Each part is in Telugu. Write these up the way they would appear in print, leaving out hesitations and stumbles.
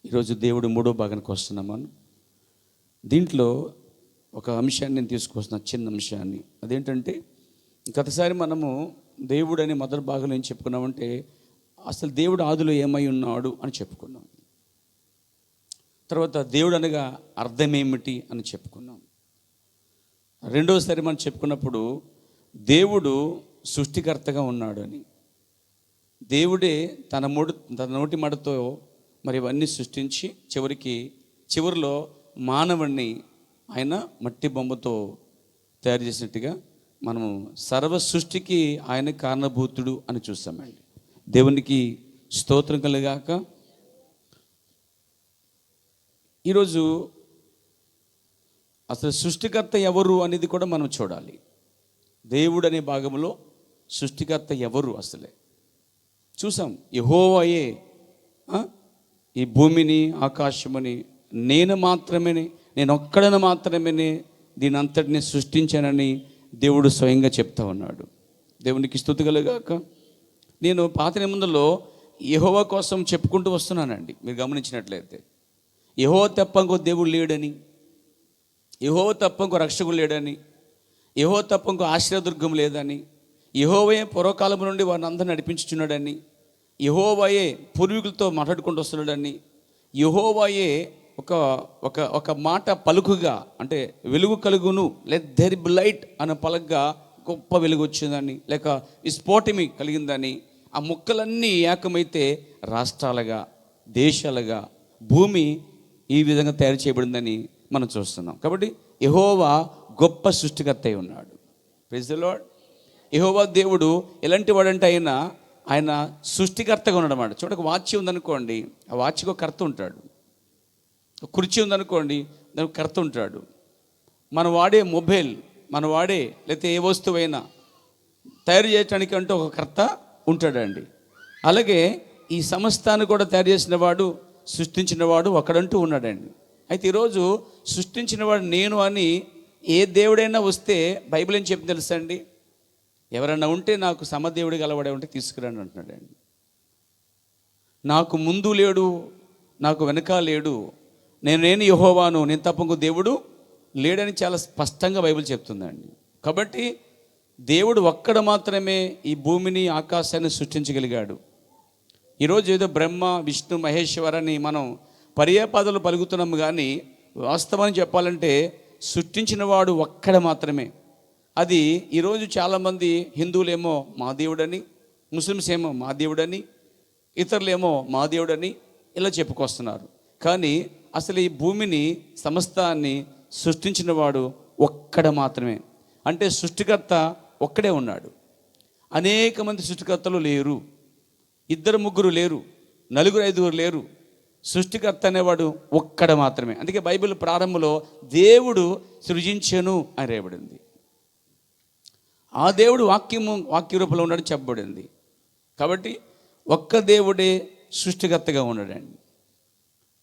ఈరోజు దేవుడు మూడో భాగానికి వస్తున్నాం మనం. దీంట్లో ఒక అంశాన్ని నేను తీసుకొస్తున్నా, చిన్న అంశాన్ని. అదేంటంటే, గతసారి మనము దేవుడు అని మొదటి భాగంలో ఏం చెప్పుకున్నామంటే, అసలు దేవుడు ఆదిలో ఏమై ఉన్నాడు అని చెప్పుకున్నాం. తర్వాత దేవుడు అనగా అర్థం ఏమిటి అని చెప్పుకున్నాం. రెండోసారి మనం చెప్పుకున్నప్పుడు దేవుడు సృష్టికర్తగా ఉన్నాడు అని, దేవుడే తన నోటి మాటతో మరి ఇవన్నీ సృష్టించి చివరిలో మానవుణ్ణి ఆయన మట్టి బొమ్మతో తయారు చేసినట్టుగా మనము సర్వ సృష్టికి ఆయన కారణభూతుడు అని చూస్తామండి. దేవునికి స్తోత్రం కలుగాక. ఈరోజు అసలు సృష్టికర్త ఎవరు అనేది కూడా మనం చూడాలి. దేవుడు అనే భాగంలో సృష్టికర్త ఎవరు అసలే చూసాం. యెహోవాయే ఈ భూమిని ఆకాశముని నేను ఒక్కడను మాత్రమే దీని అంతటిని సృష్టించానని దేవుడు స్వయంగా చెప్తా ఉన్నాడు. దేవునికి స్తుతి కలుగాక. నేను పాత నిబంధనలో యెహోవా కోసం చెప్పుకుంటూ వస్తున్నానండి. మీరు గమనించినట్లయితే, యెహోవా తప్ప ఇంకో దేవుడు లేడని, యెహోవా తప్ప ఇంకో రక్షకుడు లేడని, యెహోవా తప్ప ఇంకో ఆశ్రయదుర్గం లేదని, యెహోవాయే పూర్వకాలం నుండి వారిని అందరిని నడిపించుచున్నాడని, యెహోవాయే పూర్వీకులతో మాట్లాడుకుంటూ వస్తున్నాడని, యెహోవాయే ఒక మాట పలుకుగా, అంటే వెలుగు కలుగును, లెట్ దేర్ బి లైట్ అన్న పలుకుగా గొప్ప వెలుగు వచ్చిందని, లేక ఈ స్ఫోటమి కలిగిందని, ఆ ముక్కలన్నీ ఏకమైతే రాష్ట్రాలుగా, దేశాలుగా, భూమి ఈ విధంగా తయారు చేయబడిందని మనం చూస్తున్నాం. కాబట్టి యెహోవా గొప్ప సృష్టికర్త అయి ఉన్నాడు. Praise the lord. యెహోవా దేవుడు ఎలాంటి వాడంటే ఆయన సృష్టికర్తగా ఉన్నాడు అన్నమాట. చూడక వాచ్ ఉందనుకోండి, ఆ వాచ్కి ఒక కర్త ఉంటాడు. కుర్చీ ఉందనుకోండి, దానికి కర్త ఉంటాడు. మనం వాడే మొబైల్, మనం వాడే లేకపోతే ఏ వస్తువైనా తయారు చేయడానికి అంటూ ఒక కర్త ఉంటాడండి. అలాగే ఈ సమస్తాన్ని కూడా తయారు చేసిన వాడు, సృష్టించిన వాడు ఒకడంటూ ఉన్నాడండి. అయితే ఈరోజు సృష్టించిన వాడు నేను అని ఏ దేవుడైనా వస్తే బైబిల్ ఏం చెప్పింది తెలుసా అండి? ఎవరన్నా ఉంటే నాకు సమదేవుడు గలవాడే ఉంటే తీసుకురండి అంటున్నాడండి. నాకు ముందు లేడు, నాకు వెనక లేడు, నేను యెహోవాను, నేను తప్ప ఇంకో దేవుడు లేడని చాలా స్పష్టంగా బైబిల్ చెప్తుందండి. కాబట్టి దేవుడు ఒక్కడ మాత్రమే ఈ భూమిని ఆకాశాన్ని సృష్టించగలిగాడు. ఈరోజు ఏదో బ్రహ్మ విష్ణు మహేశ్వరని మనం పర్యాపదాలు పలుకుతున్నాము, కానీ వాస్తవాన్ని చెప్పాలంటే సృష్టించిన వాడు ఒక్కడ మాత్రమే. అది ఈరోజు చాలామంది హిందువులేమో మా దేవుడని, ముస్లిమ్స్ ఏమో మా దేవుడని, ఇతరులేమో మా దేవుడని ఇలా చెప్పుకొస్తున్నారు. కానీ అసలు ఈ భూమిని సమస్తాన్ని సృష్టించిన వాడు ఒక్కడ మాత్రమే. అంటే సృష్టికర్త ఒక్కడే ఉన్నాడు. అనేక మంది సృష్టికర్తలు లేరు, ఇద్దరు ముగ్గురు లేరు, నలుగురు ఐదుగురు లేరు. సృష్టికర్త అనేవాడు ఒక్కడ మాత్రమే. అందుకే బైబిల్ ప్రారంభంలో దేవుడు సృజించెను అని రాయబడింది. ఆ దేవుడు వాక్య రూపంలో ఉన్నాడని చెప్పబడింది. కాబట్టి ఒక్క దేవుడే సృష్టికర్తగా ఉన్నాడండి.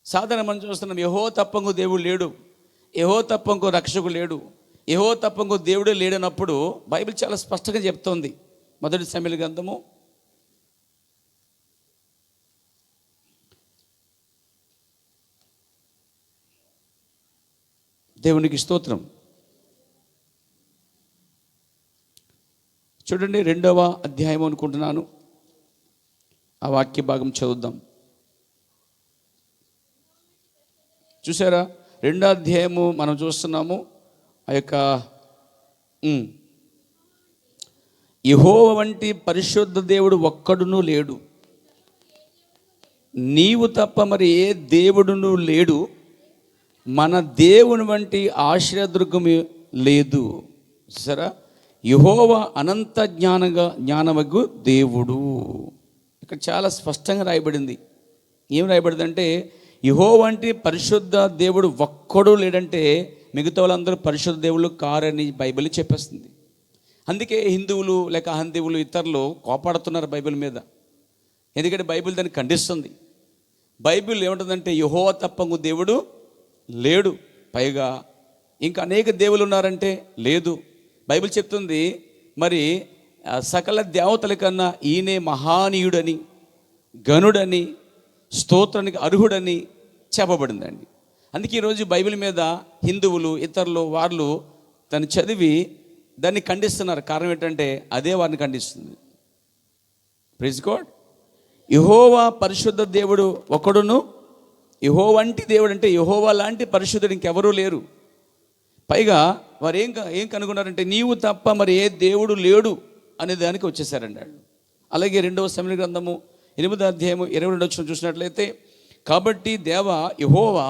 సాధారణ మనం చూస్తున్నాం, యెహోవా తప్ప ఇంకో దేవుడు లేడు, యెహోవా తప్ప ఇంకో రక్షకుడు లేడు, యెహోవా తప్ప ఇంకో దేవుడే లేడన్నప్పుడు బైబిల్ చాలా స్పష్టంగా చెప్తోంది. మొదటి సమూయేలు గ్రంథము 2వ అధ్యాయం అనుకుంటున్నాను. ఆ వాక్య భాగం చదువుదాం. చూసారా, 2వ అధ్యాయము మనం చూస్తున్నాము. ఆ యొక్క యెహోవా వంటి పరిశుద్ధ దేవుడు ఒక్కడును లేడు, నీవు తప్ప మరి ఏ దేవుడును లేడు, మన దేవుని వంటి ఆశ్రయదుర్గము లేదు. సరే, యెహోవా అనంత జ్ఞానమగు దేవుడు. ఇక్కడ చాలా స్పష్టంగా రాయబడింది. ఏం రాయబడిందంటే, యెహోవా వంటి పరిశుద్ధ దేవుడు ఒక్కడు లేడంటే మిగతా వాళ్ళందరూ పరిశుద్ధ దేవుళ్ళు కారని బైబిల్ చెప్పేస్తుంది. అందుకే హిందువులు లేక అహందేవులు ఇతరులు కోపాడుతున్నారు బైబిల్ మీద. ఎందుకంటే బైబిల్ దాన్ని ఖండిస్తుంది. బైబిల్ ఏముంటుందంటే యెహోవా తప్ప ఇంకో దేవుడు లేడు, పైగా ఇంకా అనేక దేవులు ఉన్నారంటే లేదు. బైబిల్ చెప్తుంది మరి సకల దేవతల కన్నా ఈయనే మహానీయుడని, గనుడని, స్తోత్రానికి అర్హుడని చెప్పబడిందండి. అందుకే ఈరోజు బైబిల్ మీద హిందువులు ఇతరులు వాళ్ళు దాన్ని చదివి దాన్ని ఖండిస్తున్నారు. కారణం ఏంటంటే అదే వారిని ఖండిస్తుంది. Praise God. యెహోవా పరిశుద్ధ దేవుడు ఒకడును, యెహోవా వంటి దేవుడు అంటే యెహోవా లాంటి పరిశుద్ధుడు ఇంకెవరూ లేరు. పైగా వారు ఏం కనుగొన్నారంటే నీవు తప్ప మరి ఏ దేవుడు లేడు అనే దానికి వచ్చేసారన్నాడు. అలాగే 2వ సమూయేలు గ్రంథము 8వ అధ్యాయము 22వ వచనం చూసినట్లయితే, కాబట్టి దేవా యెహోవా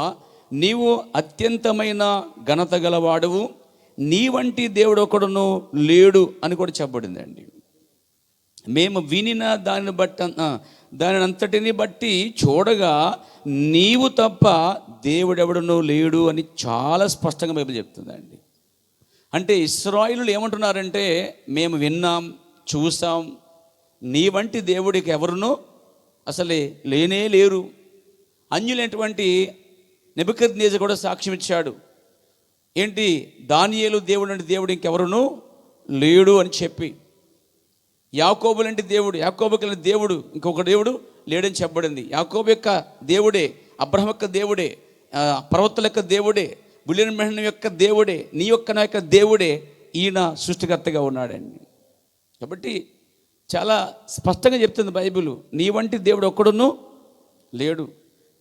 నీవు అత్యంతమైన ఘనత గలవాడువు, నీ వంటి దేవుడు ఒకడును లేడు అని కూడా చెప్పబడిందండి. మేము వినిన దాని అంతటిని బట్టి చూడగా నీవు తప్ప దేవుడెవడునూ లేడు అని చాలా స్పష్టంగా బైబిల్ చెప్తుందండి. అంటే ఇశ్రాయేలులు ఏమంటున్నారంటే మేము విన్నాం, చూసాం, నీ వంటి దేవుడికి ఎవరునూ అసలే లేనే లేరు. అన్యులైనటువంటి నెబుకద్నెజరు కూడా సాక్ష్యం ఇచ్చాడు. ఏంటి, దానియేలు దేవుడు అంటే దేవుడు ఇంకెవరునూ లేడు అని చెప్పి, యాకోబు లాంటి దేవుడు, యాకోబుకి లాంటి దేవుడు ఇంకొక దేవుడు లేడని చెప్పబడింది. యాకోబు యొక్క దేవుడే, అబ్రహాం యొక్క దేవుడే, ప్రవక్తల యొక్క దేవుడే, బిలియన్ మెహన్ యొక్క దేవుడే, నీ యొక్క నా యొక్క దేవుడే ఈయన సృష్టికర్తగా ఉన్నాడండి. కాబట్టి చాలా స్పష్టంగా చెప్తుంది బైబిల్, నీ వంటి దేవుడు ఒక్కడును లేడు.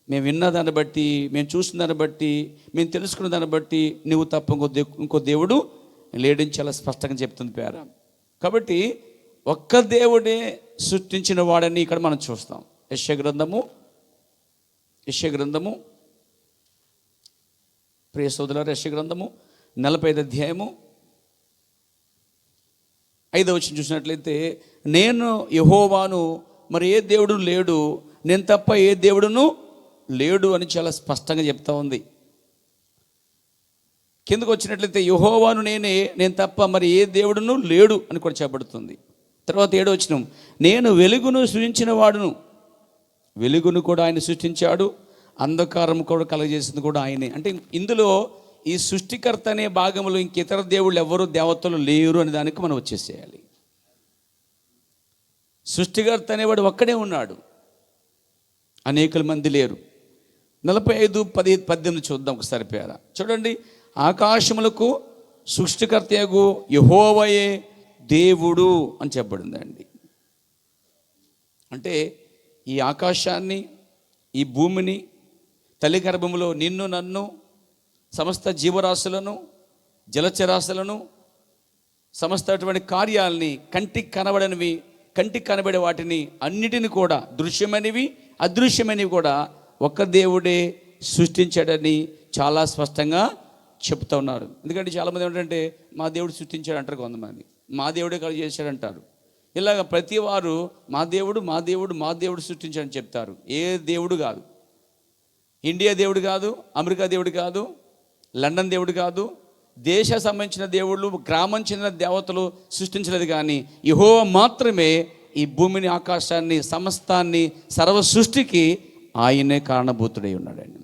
మేము విన్న దాన్ని బట్టి, మేము చూసిన దాన్ని బట్టి, మేము తెలుసుకున్న దాన్ని బట్టి నువ్వు తప్ప ఇంకో దేవుడు లేడని చాలా స్పష్టంగా చెప్తుంది పేర. కాబట్టి ఒక్క దేవుడే సృష్టించిన వాడని ఇక్కడ మనం చూస్తాం. యెషయా గ్రంథము ప్రియ సోదరులారా, యెషయా గ్రంథము 45వ అధ్యాయము 5వ వచనం చూసినట్లయితే, నేను యెహోవాను, మరి ఏ దేవుడు లేడు, నేను తప్ప ఏ దేవుడును లేడు అని చాలా స్పష్టంగా చెప్తా ఉంది. కిందకు వచ్చినట్లయితే యెహోవాను నేనే, నేను తప్ప మరి ఏ దేవుడును లేడు అని కూడా చెప్పబడుతుంది. తర్వాత 7వ వచనం, నేను వెలుగును సృజించిన వాడును, వెలుగును కూడా ఆయన సృష్టించాడు, అంధకారం కూడా కలగజేసింది కూడా ఆయనే. అంటే ఇందులో ఈ సృష్టికర్త అనే భాగంలో ఇంక ఇతర దేవుళ్ళు ఎవరు దేవతలు లేరు అనే దానికి మనం వచ్చేసేయాలి. సృష్టికర్త అనేవాడు ఒక్కడే ఉన్నాడు, అనేకల మంది లేరు. 45:18 చూద్దాం ఒకసారి పేర. చూడండి, ఆకాశములకు సృష్టికర్తయగు యెహోవాయే దేవుడు అని చెప్పబడిందండి. అంటే ఈ ఆకాశాన్ని, ఈ భూమిని, తల్లి గర్భములో నిన్ను నన్ను, సమస్త జీవరాశులను, జలచరాశులను, సమస్తటువంటి కార్యాలని, కంటికి కనబడనివి, కంటికి కనబడే వాటిని అన్నిటిని కూడా, దృశ్యమైనవి అదృశ్యమైనవి కూడా ఒక్క దేవుడే సృష్టించాడని చాలా స్పష్టంగా చెప్తా ఉన్నారు. ఎందుకంటే చాలామంది ఏంటంటే మా దేవుడు సృష్టించాడు అంటారు, కొంతమంది మా దేవుడే కలిగి చేశాడంటారు. ఇలాగ ప్రతి వారు మా దేవుడు సృష్టించాడని చెప్తారు. ఏ దేవుడు కాదు, ఇండియా దేవుడు కాదు, అమెరికా దేవుడు కాదు, లండన్ దేవుడు కాదు, దేశ సంబంధించిన దేవుళ్ళు, గ్రామం చెందిన దేవతలు సృష్టించలేదు. కానీ యెహోవా మాత్రమే ఈ భూమిని, ఆకాశాన్ని, సమస్తాన్ని, సర్వ సృష్టికి ఆయనే కారణభూతుడై ఉన్నాడండి.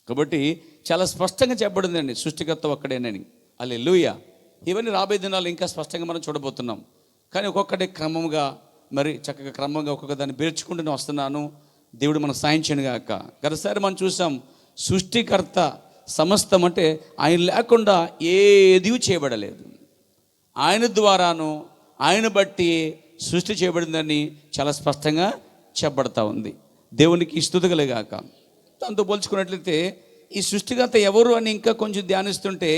కాబట్టి చాలా స్పష్టంగా చెప్పబడిందండి సృష్టికర్త ఒక్కడేనని. హల్లెలూయా. ఇవన్నీ రాబోయే దినాలు ఇంకా స్పష్టంగా మనం చూడబోతున్నాం. కానీ ఒక్కొక్కటి క్రమంగా, మరి చక్కగా క్రమంగా ఒక్కొక్క దాన్ని పేర్చుకుంటూనే వస్తున్నాను. దేవుడు మనకు సాయం చేయను గాక. గతసారి మనం చూసాం, సృష్టికర్త సమస్తం అంటే ఆయన లేకుండా ఏది చేయబడలేదు, ఆయన ద్వారాను ఆయన బట్టి సృష్టి చేయబడిందని చాలా స్పష్టంగా చెప్పబడతా ఉంది. దేవునికి స్తుతి కలుగాక. దాంతో పోల్చుకున్నట్లయితే ఈ సృష్టికర్త ఎవరు అని ఇంకా కొంచెం ధ్యానిస్తుంటే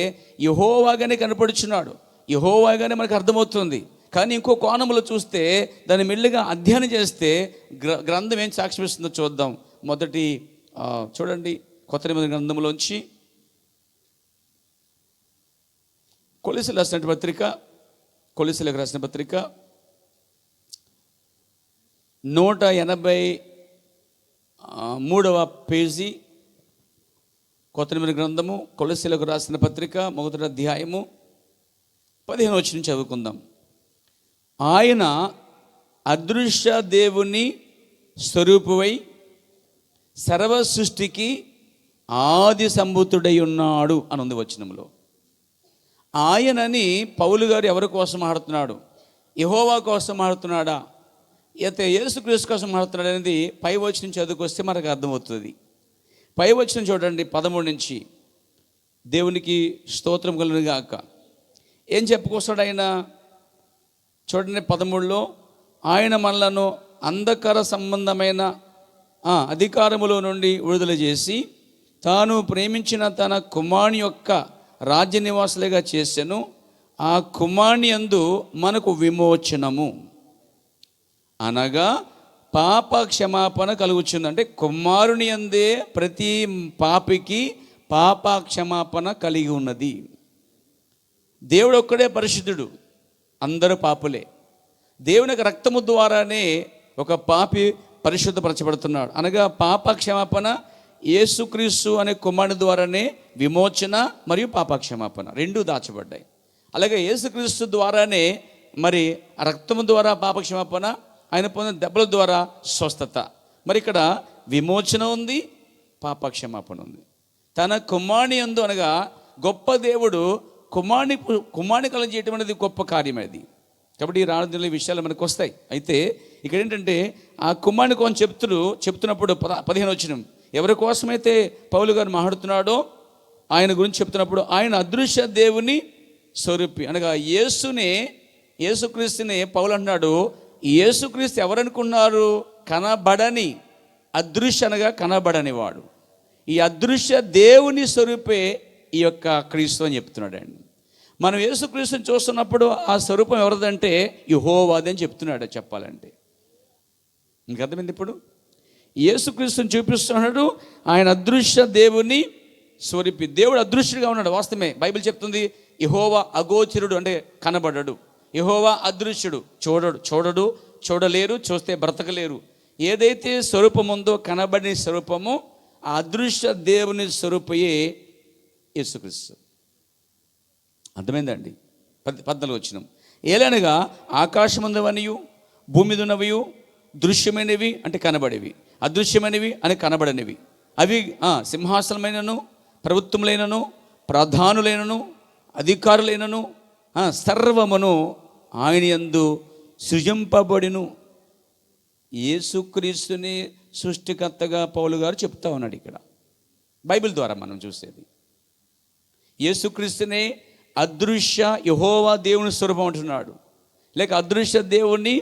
యెహోవాగానే కనపడుచున్నాడు, యెహోవాగానే మనకు అర్థమవుతుంది. కానీ ఇంకో కోణంలో చూస్తే, దాన్ని మెల్లిగా అధ్యయనం చేస్తే గ్రంథం ఏం సాక్ష్యమిస్తుందో చూద్దాం. మొదటి చూడండి, కొత్త నిబంధన గ్రంథంలోంచి కొలస్సీయులకు రాసిన పత్రిక 183వ పేజీ, కొత్త నిబంధన గ్రంథము, కొలస్సీయులకు రాసిన పత్రిక 1వ అధ్యాయము 15వ వచనం చదువుకుందాం. ఆయన అదృశ్య దేవుని స్వరూపువై సర్వ సృష్టికి ఆది సంభూతుడై ఉన్నాడు అని ఉంది వచనంలో. ఆయనని పౌలు గారు ఎవరి కోసం ఆడుతున్నాడు? యెహోవా కోసం ఆడుతున్నాడా, అయితే యేసుక్రీస్తు కోసం ఆడుతున్నాడు అనేది పై వచనం చదువుకొస్తే మనకు అర్థమవుతుంది. పై వచనం చూడండి 13 నుంచి. దేవునికి స్తోత్రం కలుగును గాక. ఏం చెప్పుకొస్తాడు ఆయన? చూడండి 13లో, ఆయన మనలను అంధకార సంబంధమైన అధికారములో నుండి విడుదల చేసి తాను ప్రేమించిన తన కుమారుని యొక్క రాజ్య నివాసులుగా చేసెను. ఆ కుమారుని యందు మనకు విమోచనము అనగా పాప క్షమాపణ కలుగుచుంది. అంటే కుమారుని యందే ప్రతి పాపికి పాప క్షమాపణ కలిగి ఉన్నది. దేవుడు ఒక్కడే పరిశుద్ధుడు, అందరూ పాపులే. దేవుని యొక్క రక్తము ద్వారానే ఒక పాపి పరిశుద్ధపరచబడుతున్నాడు. అనగా పాప క్షమాపణ యేసుక్రీస్తు అనే కుమారుని ద్వారానే విమోచన మరియు పాప క్షమాపణ రెండూ దాచబడ్డాయి. అలాగే యేసుక్రీస్తు ద్వారానే మరి రక్తము ద్వారా పాప క్షమాపణ, ఆయన పొందిన దెబ్బల ద్వారా స్వస్థత. మరి ఇక్కడ విమోచన ఉంది, పాప క్షమాపణ ఉంది. తన కుమారుని యందు, అనగా గొప్ప దేవుడు కుమారుని కలుగ చేయటం అనేది గొప్ప కార్యం అది. కాబట్టి ఈ రాజుల విషయాలు మనకు వస్తాయి. అయితే ఇక్కడ ఏంటంటే ఆ కుమారుని కొంచెం చెప్తున్నప్పుడు 15 వచనం, ఎవరి కోసమైతే పౌలు గారు మాట్లాడుతున్నాడో ఆయన గురించి చెప్తున్నప్పుడు, ఆయన అదృశ్య దేవుని స్వరూపి, అనగా యేసుక్రీస్తునే పౌలు అన్నాడు. యేసుక్రీస్తు ఎవరనుకున్నారు? కనబడని, అదృశ్య అనగా కనబడని వాడు. ఈ అదృశ్య దేవుని స్వరూపే ఈ యొక్క క్రీస్తు అని చెప్తున్నాడండి. మనం యేసుక్రీస్తుని చూస్తున్నప్పుడు ఆ స్వరూపం ఎవరిదంటే యెహోవాది అని చెప్తున్నాడు. చెప్పాలంటే మీకు అర్థమైంది. ఇప్పుడు యేసుక్రీస్తుని చూపిస్తున్నాడు, ఆయన అదృశ్య దేవుని స్వరూపి. దేవుడు అదృశ్యుడిగా ఉన్నాడు. వాస్తవమే, బైబిల్ చెప్తుంది యెహోవా అగోచరుడు, అంటే కనబడడు. యెహోవా అదృశ్యుడు, చూడలేరు, చూస్తే బ్రతకలేరు. ఏదైతే స్వరూపం ఉందో కనబడిన స్వరూపము, ఆ అదృశ్య దేవుని స్వరూపయే యేసుక్రీస్తు. అర్థమైందండి? 14 వచనం, ఏలనగా ఆకాశమందువనియు భూమి మీద ఉన్నవియు దృశ్యమైనవి అంటే కనబడేవి, అదృశ్యమైనవి అని కనబడనివి, అవి సింహాసనమైనను ప్రభుత్వములైనను ప్రధానులైనను అధికారులైనను సర్వమును ఆయన యందు సృజింపబడిను. యేసుక్రీస్తుని సృష్టికర్తగా పౌలు గారు చెప్తా ఉన్నాడు. ఇక్కడ బైబిల్ ద్వారా మనం చూసేది యేసుక్రీస్తునే అదృశ్య యెహోవా దేవుని స్వరూపం అంటున్నాడు, లేక అదృశ్య దేవుని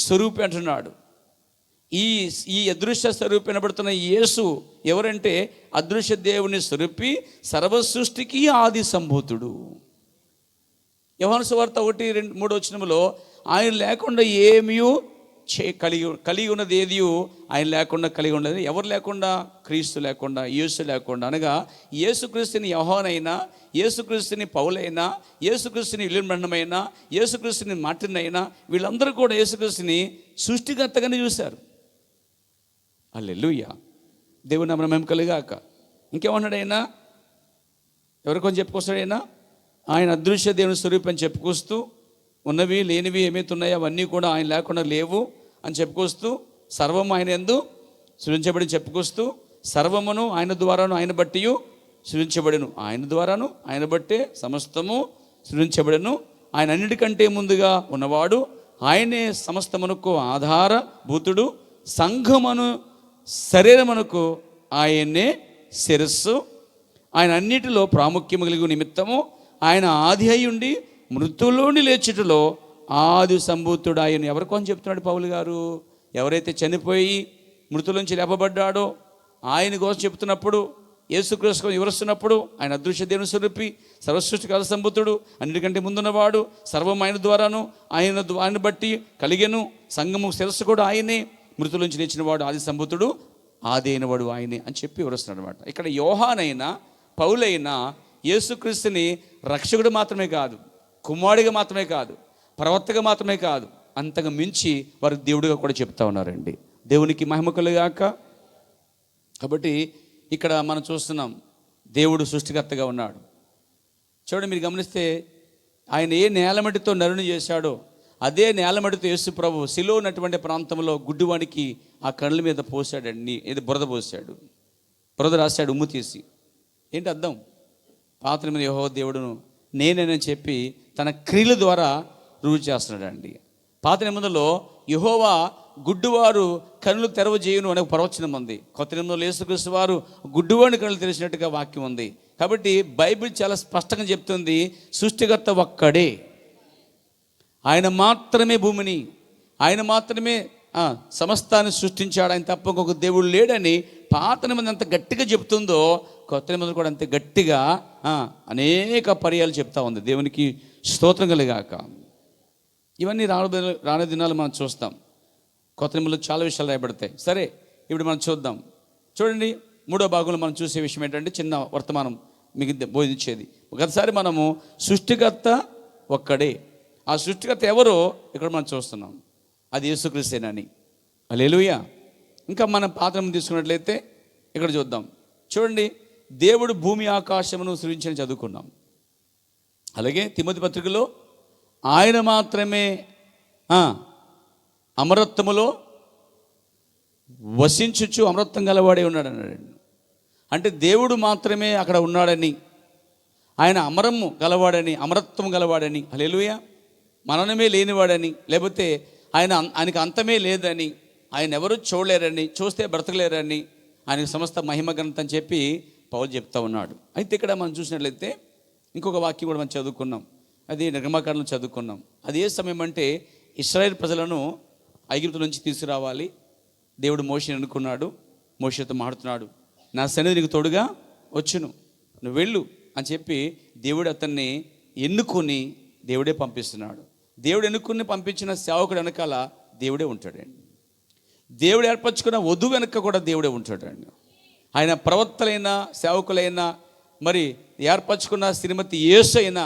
స్వరూపి అంటున్నాడు. ఈ అదృశ్య స్వరూపి అనబడుతున్న యేసు ఎవరంటే అదృశ్య దేవుని స్వరూపి, సర్వ సృష్టికి ఆది సంభూతుడు. యోహాను సువార్త 1-3 వచనములో, ఆయన లేకుండా ఏమీ కలిగి ఉన్నది ఏది ఆయన లేకుండా కలిగి ఉన్నది. ఎవరు లేకుండా? క్రీస్తు లేకుండా, యేసు లేకుండా. అనగా యేసుక్రీస్తుని యోహానైనా, యేసుక్రీస్తుని పౌలైనా, యేసుక్రీస్తుని విలియమైనా, యేసుక్రీస్తుని మార్టిన్, వీళ్ళందరూ కూడా యేసుక్రీస్తుని సృష్టికర్తగానే చూశారు. హల్లెలూయా, దేవుని నామమున మహిమ కలుగాక. ఇంకేమన్నాడు ఆయన? ఎవరు కొంచెం చెప్పుకొస్తాడైనా? ఆయన అదృశ్య దేవుని స్వరూపం అని చెప్పుకొస్తూ, ఉన్నవి లేనివి ఏమైతే ఉన్నాయో అవన్నీ కూడా ఆయన లేకుండా లేవు అని చెప్పుకొస్తూ, సర్వము ఆయన యందు సృజించబడి చెప్పుకొస్తూ, సర్వమును ఆయన ద్వారాను ఆయన బట్టి సృజించబడెను, ఆయన ద్వారాను ఆయన బట్టే సమస్తము సృజించబడెను, ఆయన అన్నిటికంటే ముందుగా ఉన్నవాడు, ఆయనే సమస్తమునకు ఆధారభూతుడు, సంఘమును శరీరమునకు ఆయనే శిరస్సు, ఆయన అన్నిటిలో ప్రాముఖ్యము కలిగి నిమిత్తము ఆయన ఆది అయి ఉండి మృతుల్లోని లేచుటలో ఆది సంభూతుడు ఆయన. ఎవరికో అని చెప్తున్నాడు పౌలు గారు? ఎవరైతే చనిపోయి మృతుల నుంచి లేపబడ్డాడో ఆయన కోసం చెప్తున్నప్పుడు, యేసుక్రీస్తు కోసం వివరిస్తున్నప్పుడు, ఆయన అదృశ్య దేవుని స్వరూపి, సర్వసృష్టికాల సంభూతుడు, అన్నిటికంటే ముందున్నవాడు, సర్వం ఆయన ద్వారాను ఆయన బట్టి కలిగెను, సంఘము శిరస్సు కూడా ఆయనే, మృతుల నుంచి లేచినవాడు ఆది సంభూతుడు, ఆది అయినవాడు ఆయనే అని చెప్పి వివరిస్తున్నాడు అనమాట. ఇక్కడ యోహానైనా పౌలైనా యేసుక్రీస్తుని రక్షకుడు మాత్రమే కాదు, కుమారుడిగా మాత్రమే కాదు, ప్రవక్తగా మాత్రమే కాదు, అంతగా మించి వారు దేవుడిగా కూడా చెప్తా ఉన్నారండి. దేవునికి మహిమ కలుగాక. కాబట్టి ఇక్కడ మనం చూస్తున్నాం దేవుడు సృష్టికర్తగా ఉన్నాడు. చూడండి, మీరు గమనిస్తే ఆయన ఏ నేలమట్టితో నరుని చేశాడో అదే నేలమట్టితో యేసు ప్రభు శిలో ఉన్నటువంటి ప్రాంతంలో గుడ్డివానికి ఆ కళ్ళ మీద పోసాడండి. ఏది బురద పోసాడు, బురద రాశాడు ఉమ్ము తీసి. ఏంటి అర్థం? పాత్ర మీద యెహోవా దేవుడును నేనేనని చెప్పి తన క్రియల ద్వారా రుజువు చేస్తున్నాడు అండి. పాత నిబంధనలో యెహోవా గుడ్డివారు కనులు తెరవజేయును అనే ప్రవచనం ఉంది. కొత్త నిబంధనలో యేసుక్రీస్తు వారు గుడ్డివాడిని కనులు తెరిచినట్టుగా వాక్యం ఉంది. కాబట్టి బైబిల్ చాలా స్పష్టంగా చెప్తుంది, సృష్టికర్త ఒక్కడే, ఆయన మాత్రమే భూమిని, ఆయన మాత్రమే సమస్తాన్ని సృష్టించాడు, ఆయన తప్ప ఇంకొక దేవుడు లేడని పాత నిబంధన ఎంత గట్టిగా చెప్తుందో కొత్త నిబంధన కూడా అంతే గట్టిగా అనేక పర్యాలు చెప్తా ఉంది. దేవునికి స్తోత్రం కలిగాక. ఇవన్నీ రాను దినాలు మనం చూస్తాం. కొత్త నిబంధనలో చాలా విషయాలు రాయబడతాయి. సరే, ఇప్పుడు మనం చూద్దాం. చూడండి, 3వ భాగంలో మనం చూసే విషయం ఏంటంటే, చిన్న వర్తమానం మీకు బోధించేది. గతసారి మనము సృష్టికర్త ఒక్కడే, ఆ సృష్టికర్త ఎవరో ఇక్కడ మనం చూస్తున్నాం, అది యేసుక్రీస్తేనని. హల్లెలూయా. ఇంకా మనం పాత్రను తీసుకున్నట్లయితే ఇక్కడ చూద్దాం. చూడండి, దేవుడు భూమి ఆకాశమును సృజించని చదువుకున్నాం. అలాగే తిమోతి పత్రికలో ఆయన మాత్రమే అమరత్వములో వసించుచు అమరత్వం గలవాడే ఉన్నాడు అన్నాడు. అంటే దేవుడు మాత్రమే అక్కడ ఉన్నాడని, ఆయన అమరము గలవాడని, అమరత్వం గలవాడని. హల్లెలూయా. మరణమే లేనివాడని, లేకపోతే ఆయనకు అంతమే లేదని, ఆయన ఎవరు చూడలేరని, చూస్తే బ్రతకలేరని, ఆయనకు సమస్త మహిమ ఘనత అని చెప్పి పౌలు చెప్తా ఉన్నాడు. అయితే ఇక్కడ మనం చూసినట్లయితే ఇంకొక వాక్యం కూడా మనం చదువుకున్నాం, అది నిర్గమకాండలో చదువుకున్నాం. అది ఏ సమయం అంటే, ఇశ్రాయేల్ ప్రజలను ఐగుప్తు నుంచి తీసుకురావాలి. దేవుడు మోషేని అనుకున్నాడు, మోషేతో మాడుతున్నాడు, నా సన్నిధి నీకు తోడుగా వచ్చును, నువ్వు వెళ్ళు అని చెప్పి దేవుడు అతన్ని ఎన్నుకొని దేవుడే పంపిస్తున్నాడు. దేవుడు ఎన్నుకుని పంపించిన సేవకుడు వెనకాల దేవుడే ఉంటాడండి. దేవుడు ఏర్పరచుకున్న వధువు వెనక కూడా దేవుడే ఉంటాడండి. ఆయన ప్రవక్తలైనా సేవకులైనా మరి ఏర్పరచుకున్న శ్రీమతి యేసు అయినా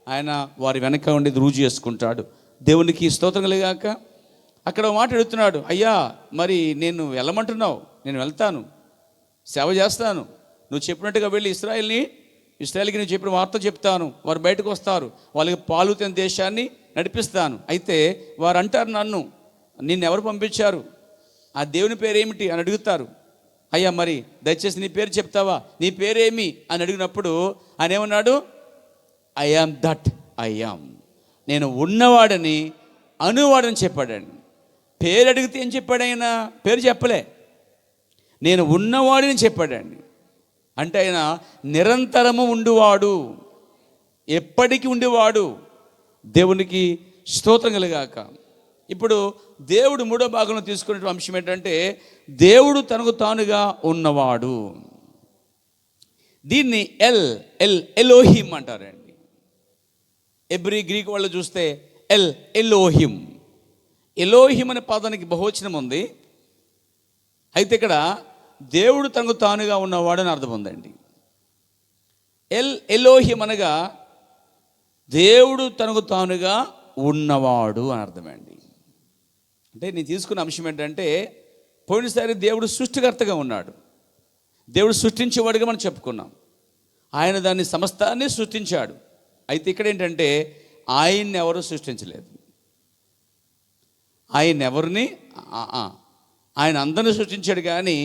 ఆయన వారి వెనక ఉండేది రుజువు చేసుకుంటాడు. దేవునికి స్తోత్రం కలిగాక. అక్కడ మాట అడుగుతున్నాడు, అయ్యా మరి నేను వెళ్ళమంటున్నావు, నేను వెళ్తాను, సేవ చేస్తాను, నువ్వు చెప్పినట్టుగా వెళ్ళి ఇశ్రాయేల్కి నువ్వు చెప్పిన వార్త చెప్తాను, వారు బయటకు వస్తారు, వాళ్ళకి పాలు తిన దేశాన్ని నడిపిస్తాను. అయితే వారు అంటారు, నిన్ను ఎవరు పంపించారు, ఆ దేవుని పేరు ఏమిటి అని అడుగుతారు. అయ్యా మరి దయచేసి నీ పేరు చెప్తావా, నీ పేరేమి అని అడిగినప్పుడు ఆయన ఏమన్నాడు, I am that I am, నేను ఉన్నవాడని అనువాడని చెప్పాడండి. పేరు అడిగితే ఏం చెప్పాడు ఆయన? పేరు చెప్పలే, నేను ఉన్నవాడిని చెప్పాడండి. అంటే ఆయన నిరంతరము ఉండువాడు, ఎప్పటికీ ఉండేవాడు. దేవునికి స్తోత్రం కలిగాక. ఇప్పుడు దేవుడు 3వ భాగంలో తీసుకునే అంశం ఏంటంటే, దేవుడు తనకు తానుగా ఉన్నవాడు. దీన్ని ఎలోహిం అంటారండి. ఎబ్రీ గ్రీక్ వాళ్ళు చూస్తే ఎలోహిం అనే పదానికి బహువచనం ఉంది. అయితే ఇక్కడ దేవుడు తనకు తానుగా ఉన్నవాడు అని అర్థం ఉందండి. ఎలోహిం అనగా దేవుడు తనకు తానుగా ఉన్నవాడు అని అర్థమండి. అంటే నేను తీసుకున్న అంశం ఏంటంటే, పోయినసారి దేవుడు సృష్టికర్తగా ఉన్నాడు, దేవుడు సృష్టించేవాడుగా మనం చెప్పుకున్నాం. ఆయన దాన్ని సమస్తాన్ని సృష్టించాడు. అయితే ఇక్కడ ఏంటంటే, ఆయన్ని ఎవరు సృష్టించలేదు. ఆయన అందరిని సృష్టించాడు, కానీ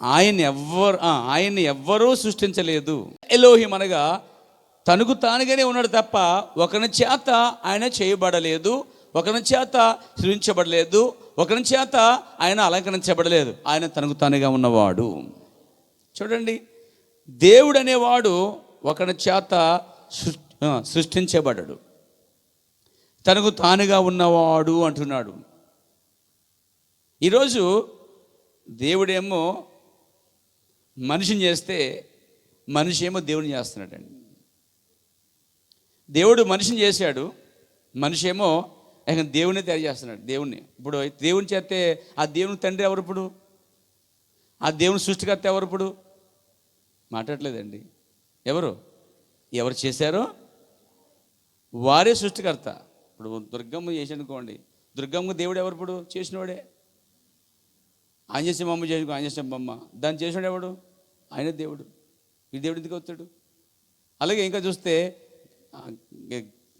ఆయన్ని ఎవ్వరూ సృష్టించలేదు. ఎలోహిం అనగా తనకు తానుగానే ఉన్నాడు తప్ప ఒకరి చేత ఆయన చేయబడలేదు, ఒకరి చేత సృజించబడలేదు, ఒకరి చేత ఆయన అలంకరించబడలేదు. ఆయన తనకు తానుగా ఉన్నవాడు. చూడండి, దేవుడు అనేవాడు ఒకరి చేత సృష్టించబడడు, తనకు తానుగా ఉన్నవాడు అంటున్నాడు. ఈరోజు దేవుడేమో మనిషిని చేస్తే, మనిషి ఏమో దేవుని చేస్తున్నాడండి. దేవుడు మనిషిని చేశాడు, మనిషి ఏమో దేవుని తయారు చేస్తున్నాడు. దేవుణ్ణి ఇప్పుడు దేవుని చేస్తే ఆ దేవుని తండ్రి ఎవరు? ఇప్పుడు ఆ దేవుని సృష్టికర్త ఎవరు? ఇప్పుడు మాట్లాడలేదండి. ఎవరు చేశారో వారే సృష్టికర్త. ఇప్పుడు దుర్గమ్మ చేసి అనుకోండి, దుర్గమ్మ దేవుడు ఎవరు? ఇప్పుడు చేసినవాడే. ఆంజనేయ బొమ్మ చేసుకో, ఆంజనేయ బొమ్మ, దాన్ని చేసినాడు ఎవడు? ఆయన దేవుడు. ఈ దేవుడు ఎందుకు వస్తాడు? అలాగే ఇంకా చూస్తే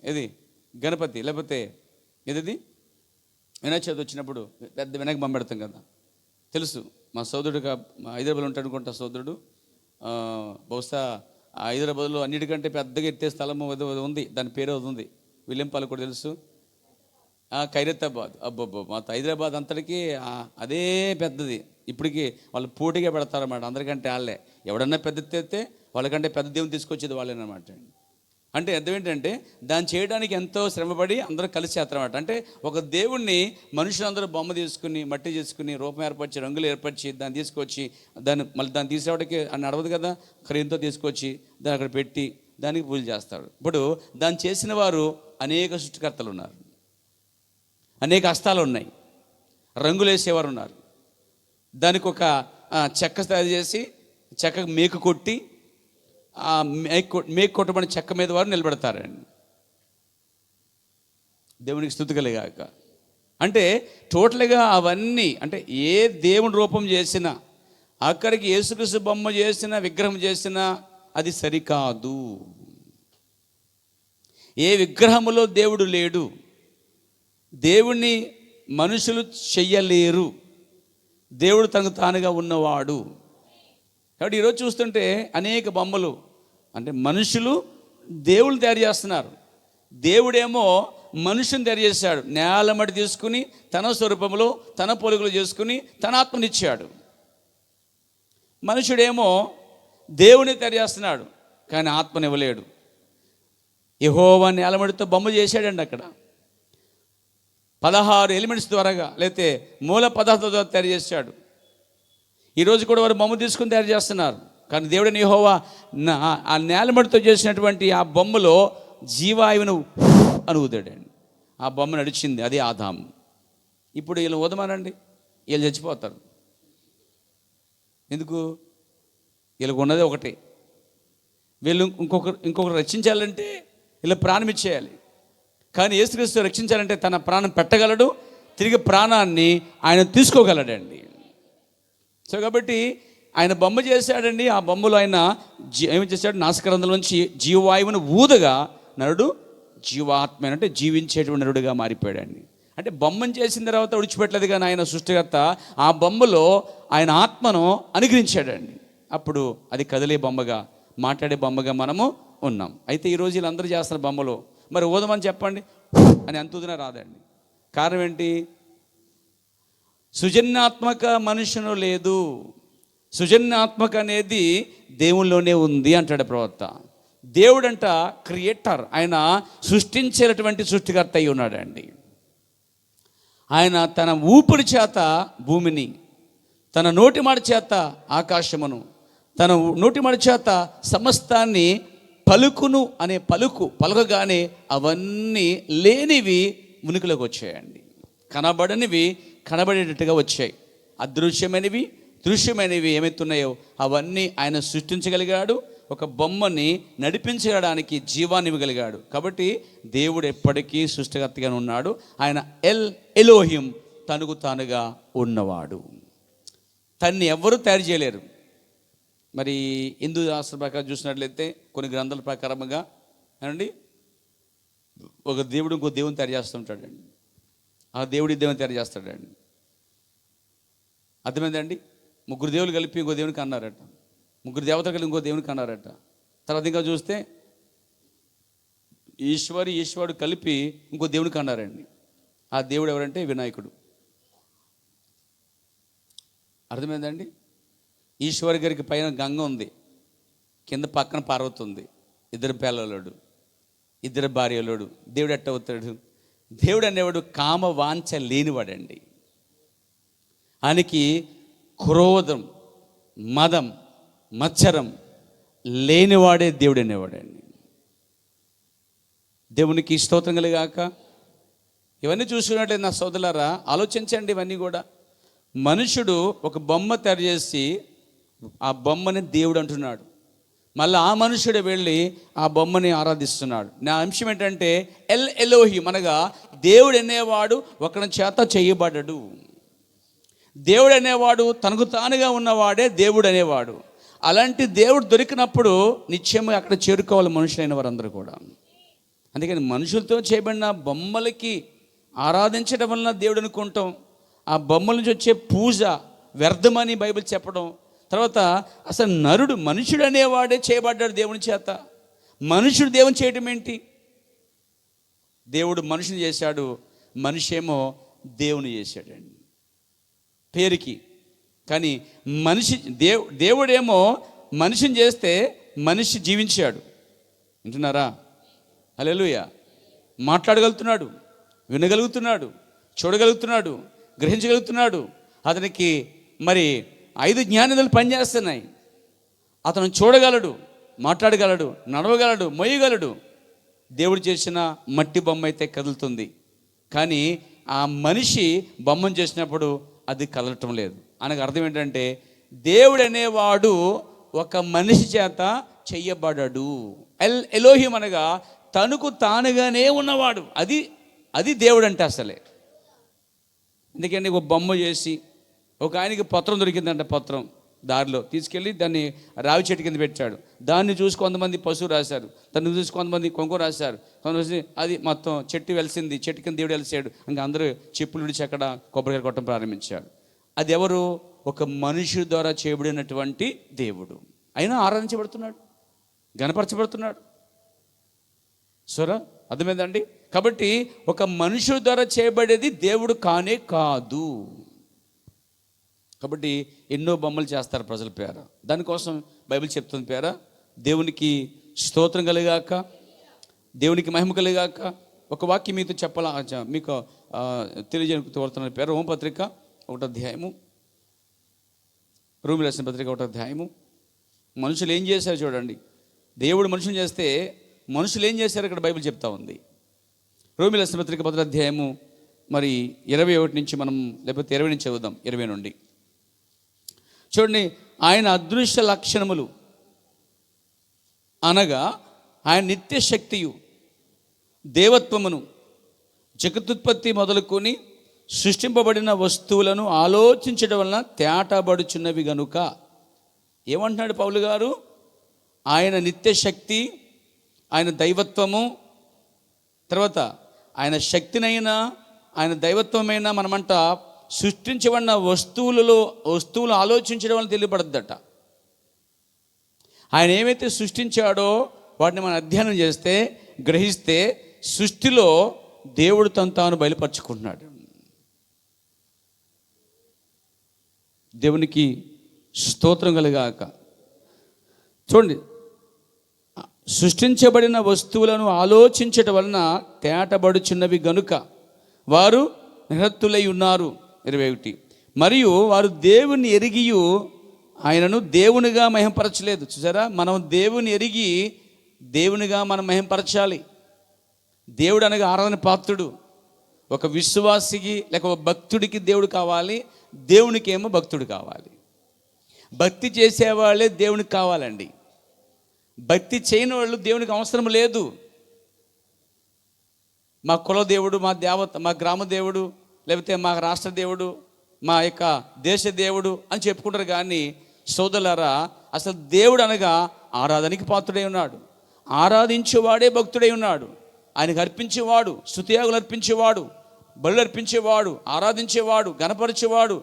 ఏది గణపతి, లేకపోతే ఏది వినాయక చవితి వచ్చినప్పుడు పెద్ద వినాయక బొమ్మ పెడతాం కదా, తెలుసు. మా సోదరుడుగా హైదరాబాద్లో ఉంటాడు అనుకుంటా సోదరుడు. బహుశా హైదరాబాద్లో అన్నిటికంటే పెద్దగా ఎత్తే స్థలము ఉంది, దాని పేరు ఉంది, విలింపాలు కూడా తెలుసు. ఖైరతాబాద్, అబ్బబ్బో మా హైదరాబాద్ అంతటికీ అదే పెద్దది. ఇప్పటికీ వాళ్ళు పోటీగా పెడతారన్నమాట. అందరికంటే వాళ్ళే, ఎవడన్నా పెద్ద తెస్తే వాళ్ళకంటే పెద్ద దేవుని తీసుకొచ్చేది వాళ్ళేనమాట. అంటే అర్థం ఏంటంటే దాన్ని చేయడానికి ఎంతో శ్రమపడి అందరూ కలిసి చేస్తారన్నమాట. అంటే ఒక దేవుణ్ణి మనుషులందరూ బొమ్మ తీసుకుని, మట్టి చేసుకుని, రూపం ఏర్పరిచి, రంగులు ఏర్పరిచి, దాన్ని తీసుకొచ్చి మళ్ళీ దాన్ని తీసేవాడికి నడవదు కదా, క్రేన్తో తీసుకొచ్చి దాన్ని అక్కడ పెట్టి దానికి పూజ చేస్తారు. ఇప్పుడు దాన్ని చేసిన వారు అనేక సృష్టికర్తలు ఉన్నారు, అనేక హస్తాలు ఉన్నాయి, రంగులు వేసేవారు ఉన్నారు. దానికి ఒక చెక్క తయారు చేసి చెక్కకు మేకు కొట్టి మేకు కొట్టబడిన చెక్క మీద వారు నిలబెడతారండి. దేవునికి స్తుతి కలుగాక. అంటే టోటల్గా అవన్నీ, అంటే ఏ దేవుని రూపం చేసినా, అక్కడికి యేసుక్రీస్తు బొమ్మ చేసిన, విగ్రహం చేసినా అది సరికాదు. ఏ విగ్రహములో దేవుడు లేడు, దేవుణ్ణి మనుషులు చెయ్యలేరు, దేవుడు తనకు తానుగా ఉన్నవాడు. కాబట్టి ఈరోజు చూస్తుంటే అనేక బొమ్మలు, అంటే మనుషులు దేవుళ్ళు తయారు చేస్తున్నారు. దేవుడేమో మనుషుని తయారు చేశాడు, నేల మట్టి తీసుకుని తన స్వరూపంలో తన పోలికలు చేసుకుని తన ఆత్మనిచ్చాడు. మనుషుడేమో దేవుని తయారు చేస్తున్నాడు, కానీ ఆత్మనివ్వలేడు. యెహోవా నేలమడితో బొమ్మ చేశాడండి. అక్కడ 16 ఎలిమెంట్స్ ద్వారాగా, లేకపోతే మూల పదార్థాల ద్వారా తయారు చేశాడు. ఈరోజు కూడా వారు బొమ్మ తీసుకుని తయారు చేస్తున్నారు, కానీ దేవుడని యెహోవా ఆ నేలమడితో చేసినటువంటి ఆ బొమ్మలో జీవాయువును అని ఊదాడండి. ఆ బొమ్మ నడిచింది, అది ఆదాము. ఇప్పుడు వీళ్ళు ఊదమానండి, వీళ్ళు చచ్చిపోతారు. ఎందుకు? వీళ్ళకు ఉన్నది ఒకటి. వీళ్ళు ఇంకొకరు రక్షించాలంటే వీళ్ళు ప్రాణం ఇచ్చేయాలి. కానీ యేసుక్రీస్తు రక్షించాలంటే తన ప్రాణం పెట్టగలడు, తిరిగి ప్రాణాన్ని ఆయన తీసుకోగలడండి. సో కాబట్టి ఆయన బొమ్మ చేశాడండి. ఆ బొమ్మలో ఆయన ఏమి చేశాడు? నాసికారంధ్రంలోంచి జీవవాయువును ఊదగా నరుడు జీవాత్మ, అంటే జీవించేటువంటి నరుడుగా మారిపోయాడండి. అంటే బొమ్మను చేసిన తర్వాత విడిచిపెట్టలేదు, కానీ ఆయన సృష్టికర్త ఆ బొమ్మలో ఆయన ఆత్మను అనుగ్రహించాడండి. అప్పుడు అది కదిలే బొమ్మగా, మాట్లాడే బొమ్మగా మనము ఉన్నాం. అయితే ఈరోజు వీళ్ళందరూ చేస్తున్న బొమ్మలో మరి ఊదమని చెప్పండి అని ఎంత ఊదినా రాదండి. కారణం ఏంటి? సృజనాత్మక మనుషును లేదు, సృజనాత్మక అనేది దేవుల్లోనే ఉంది అంటాడు ప్రవక్త. దేవుడంట క్రియేటర్, ఆయన సృష్టించేటటువంటి సృష్టికర్త అయి ఉన్నాడండి. ఆయన తన ఊపిరి చేత భూమిని, తన నోటి మాట చేత ఆకాశమును, తన నోటి మాట చేత సమస్తాన్ని పలుకును అనే పలుకగానే అవన్నీ లేనివి ఉనికిలోకి వచ్చాయండి. కనబడనివి కనబడేటట్టుగా వచ్చాయి. అదృశ్యమైనవి దృశ్యమైనవి ఏమైతున్నాయో అవన్నీ ఆయన సృష్టించగలిగాడు. ఒక బొమ్మని నడిపించడానికి జీవాన్ని ఇవ్వగలిగాడు. కాబట్టి దేవుడు ఎప్పటికీ సృష్టికర్తగానే ఉన్నాడు. ఆయన ఎలోహిం, తనకు తానుగా ఉన్నవాడు. తన్ని ఎవ్వరూ తయారు చేయలేరు. మరి హిందూ శాస్త్ర ప్రకారం చూసినట్లయితే కొన్ని గ్రంథాల ప్రకారంగా అండి, ఒక దేవుడు ఇంకో దేవుని తయారు చేస్తుంటాడండి. ఆ దేవుడి దేవుని తయారు చేస్తాడండి. అర్థమైందండి? 3 దేవులు కలిపి ఇంకో దేవునికి అన్నారట, 3 దేవతలు కలిపి ఇంకో దేవునికి అన్నారట. తర్వాత ఇంకా చూస్తే ఈశ్వరుడు కలిపి ఇంకో దేవునికి అన్నారండి. ఆ దేవుడు ఎవరంటే వినాయకుడు. అర్థమైందండి? ఈశ్వర్ గారికి పైన గంగ ఉంది, కింద పక్కన పార్వతి ఉంది, 2 పిల్లలోడు, 2 భార్యలోడు. దేవుడు ఎట్ట అవుతాడు? దేవుడు అనేవాడు కామ వాంఛ లేనివాడండి. ఆయనకి క్రోధం, మదం, మత్సరం లేనివాడే దేవుడు అనేవాడండి. దేవునికి స్తోత్రం కలుగాక. ఇవన్నీ చూసుకున్నట్లయితే నా సోదరులారా ఆలోచించండి. ఇవన్నీ కూడా మనుషుడు ఒక బొమ్మ తయారు చేసి ఆ బొమ్మని దేవుడు అంటున్నాడు. మళ్ళీ ఆ మనుషుడు వెళ్ళి ఆ బొమ్మని ఆరాధిస్తున్నాడు. నా అంశం ఏంటంటే ఎలోహిం అనగా దేవుడు అనేవాడు ఒకరి చేత చేయబడ్డాడు. దేవుడు అనేవాడు తనకు తానుగా ఉన్నవాడే దేవుడు అనేవాడు. అలాంటి దేవుడు దొరికినప్పుడు నిత్యం అక్కడ చేరుకోవాలి మనుషులైన వారందరూ కూడా. అందుకని మనుషులతో చేయబడిన బొమ్మలకి ఆరాధించడం వలన దేవుడు అనుకుంటాం. ఆ బొమ్మల నుంచి వచ్చే పూజ వ్యర్థమని బైబిల్ చెప్పడం. తర్వాత అసలు మనుషుడు అనేవాడే చేయబడ్డాడు దేవుని చేత. మనుషుడు దేవుని చేయటం ఏంటి? దేవుడు మనుషుని చేశాడు, మనిషి ఏమో దేవుని చేశాడండి పేరుకి. కానీ మనిషి దేవుడేమో మనిషిని చేస్తే మనిషి జీవించాడు. వింటున్నారా? హల్లెలూయా. మాట్లాడగలుగుతున్నాడు, వినగలుగుతున్నాడు, చూడగలుగుతున్నాడు, గ్రహించగలుగుతున్నాడు. అతనికి మరి 5 జ్ఞానేంద్రియాలు పనిచేస్తున్నాయి. అతను చూడగలడు, మాట్లాడగలడు, నడవగలడు, మోయగలడు. దేవుడు చేసిన మట్టి బొమ్మ అయితే కదులుతుంది, కానీ ఆ మనిషి బొమ్మను చేసినప్పుడు అది కదలటం లేదు. అనగా అర్థం ఏంటంటే దేవుడు అనేవాడు ఒక మనిషి చేత చెయ్యబడడు. ఎలోహిం అనగా తనకు తానుగానే ఉన్నవాడు. అది దేవుడు అంటే అసలే. ఎందుకంటే ఒక బొమ్మ చేసి ఒక ఆయనకి పత్రం దొరికిందంట. పత్రం దారిలో తీసుకెళ్ళి దాన్ని రావి చెట్టు కింద పెట్టాడు. దాన్ని చూసి కొంతమంది పశువు రాశారు, దాన్ని చూసి కొంతమంది కొంకో రాశారు, కొంతమంది అది మొత్తం చెట్టు వెలిసింది, చెట్టు కింద దేవుడు వెలిసాడు. ఇంకా అందరూ చెప్పులు విడిచి అక్కడ కొబ్బరికాయ కొట్టడం ప్రారంభించాడు. అది ఎవరు? ఒక మనిషి ద్వారా చేయబడినటువంటి దేవుడు. అయినా ఆరాధించబడుతున్నాడు, గణపరచబడుతున్నాడు. సరే, అర్థమైందండి? కాబట్టి ఒక మనుషుల ద్వారా చేయబడేది దేవుడు కానే కాదు. కాబట్టి ఎన్నో బొమ్మలు చేస్తారు ప్రజల పేర. దానికోసం బైబిల్ చెప్తుంది పేర దేవునికి స్తోత్రం కలిగాక, దేవునికి మహిమ కలిగాక. ఒక వాక్యం మీతో చెప్పాల, మీకు తెలియజేయబడుతున్న పేరు రోమపత్రిక 1వ అధ్యాయము, రోమీయులకు రాసిన పత్రిక 1వ అధ్యాయము. మనుషులు ఏం చేశారు చూడండి. దేవుడు మనుషులు చేస్తే మనుషులు ఏం చేశారు ఇక్కడ బైబిల్ చెప్తా ఉంది. రోమీయులకు రాసిన పత్రిక 1వ అధ్యాయము మరి 21 నుంచి మనం, లేకపోతే 20 నుంచి చదువుదాం. 20 నుండి చూడండి. ఆయన అదృశ్య లక్షణములు అనగా ఆయన నిత్య శక్తియు దేవత్వమును జగతుత్పత్తి మొదలుకొని సృష్టింపబడిన వస్తువులను ఆలోచించడం వలన తేటబడుచున్నవి గనుక. ఏమంటున్నాడు పౌలు గారు? ఆయన నిత్య శక్తి, ఆయన దైవత్వము, తర్వాత ఆయన శక్తినైనా ఆయన దైవత్వమైనా మనమంట సృష్టించబడిన వస్తువులు ఆలోచించడం వల్ల తెలియబడద్దట. ఆయన ఏమైతే సృష్టించాడో వాటిని మనం అధ్యయనం చేస్తే, గ్రహిస్తే సృష్టిలో దేవుడు తను తాను బయలుపరుచుకుంటున్నాడు. దేవునికి స్తోత్రం కలుగాక. చూడండి, సృష్టించబడిన వస్తువులను ఆలోచించటం వలన తేటబడుచున్నవి గనుక వారు నిరత్తులై ఉన్నారు. 21. మరియు వారు దేవుని ఎరిగియు ఆయనను దేవునిగా మహింపరచలేదు. చూసారా, మనం దేవుని ఎరిగి దేవునిగా మనం మహింపరచాలి. దేవుడు అనగా ఆరాధన పాత్రుడు. ఒక విశ్వాసికి లేక ఒక భక్తుడికి దేవుడు కావాలి, దేవునికి ఏమో భక్తుడు కావాలి. భక్తి చేసేవాళ్ళే దేవునికి కావాలండి. భక్తి చేయని వాళ్ళు దేవునికి అవసరం లేదు. మా కుల దేవుడు, మా దేవత, మా గ్రామ దేవుడు, లేకపోతే మా రాష్ట్ర దేవుడు, మా యొక్క దేశ దేవుడు అని చెప్పుకుంటారు. కానీ సోదరులారా, అసలు దేవుడు అనగా ఆరాధనకి పాత్రుడై ఉన్నాడు. ఆరాధించేవాడే భక్తుడై ఉన్నాడు. ఆయనకు అర్పించేవాడు, స్తుతియాగులు అర్పించేవాడు, బలులు అర్పించేవాడు, ఆరాధించేవాడు, గణపరిచేవాడు,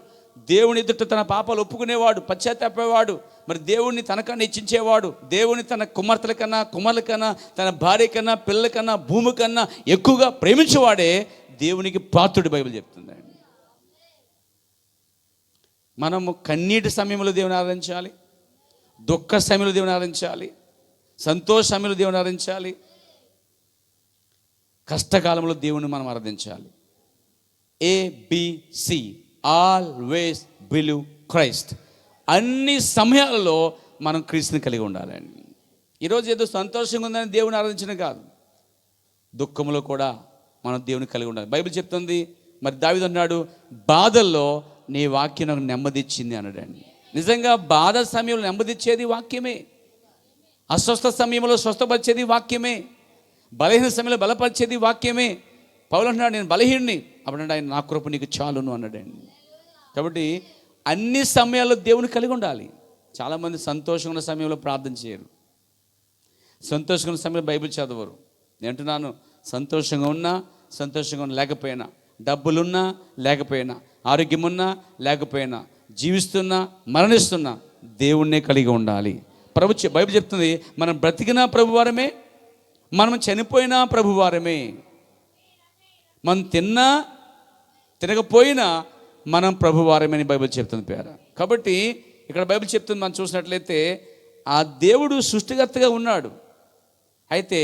దేవుని ఎదుట తన పాపాలు ఒప్పుకునేవాడు, పశ్చాత్తాపేవాడు, మరి దేవుడిని తనకన్నా హెచ్చించేవాడు, దేవుని తన కుమార్తెల కన్నా, తన భార్య కన్నా, పిల్లల కన్నా, భూమి కన్నా ఎక్కువగా ప్రేమించేవాడే దేవునికి పాత్రుడు. బైబిల్ చెప్తుందండి. మనము కన్నీటి సమయంలో దేవుని ఆరాధించాలి, దుఃఖ సమయంలో దేవుని ఆరాధించాలి, సంతోష సమయంలో దేవుని ఆరాధించాలి, కష్టకాలంలో దేవుని మనం ఆరాధించాలి. ABC, always believe Christ. అన్ని సమయాలలో మనం క్రీస్తుని కలిగి ఉండాలండి. ఈరోజు ఏదో సంతోషంగా ఉందని దేవుని ఆరాధించడం కాదు, దుఃఖంలో కూడా మనం దేవుని కలిగి ఉండాలి. బైబిల్ చెప్తుంది, మరి దావీదు అన్నాడు, బాధల్లో నీ వాక్యం నాకు నెమ్మదిచ్చింది అన్నాడండి. నిజంగా బాధ సమయంలో నెమ్మదిచ్చేది వాక్యమే, అస్వస్థ సమయంలో స్వస్థపరిచేది వాక్యమే, బలహీన సమయంలో బలపరిచేది వాక్యమే. పౌలు అంటున్నాడు, నేను బలహీనుని, అప్పుడు ఆయన నా కృప నీకు చాలును అన్నాడండి. కాబట్టి అన్ని సమయాల్లో దేవుని కలిగి ఉండాలి. చాలామంది సంతోషంగా ఉన్న సమయంలో ప్రార్థన చేయరు, సంతోషంగా ఉన్న సమయంలో బైబిల్ చదవరు. నేను అంటున్నాను, సంతోషంగా ఉన్నా, సంతోషంగా లేకపోయినా, డబ్బులున్నా లేకపోయినా, ఆరోగ్యం ఉన్నా లేకపోయినా, జీవిస్తున్నా మరణిస్తున్నా దేవుణ్ణే కలిగి ఉండాలి. బైబిల్ చెప్తుంది, మనం బ్రతికినా ప్రభువారమే, మనం చనిపోయినా ప్రభువారమే. మనం తిన్నా తినకపోయినా మనం ప్రభువారమని బైబిల్ చెప్తుంది పేర. కాబట్టి ఇక్కడ బైబిల్ చెప్తుంది, మనం చూసినట్లయితే ఆ దేవుడు సృష్టికర్తగా ఉన్నాడు. అయితే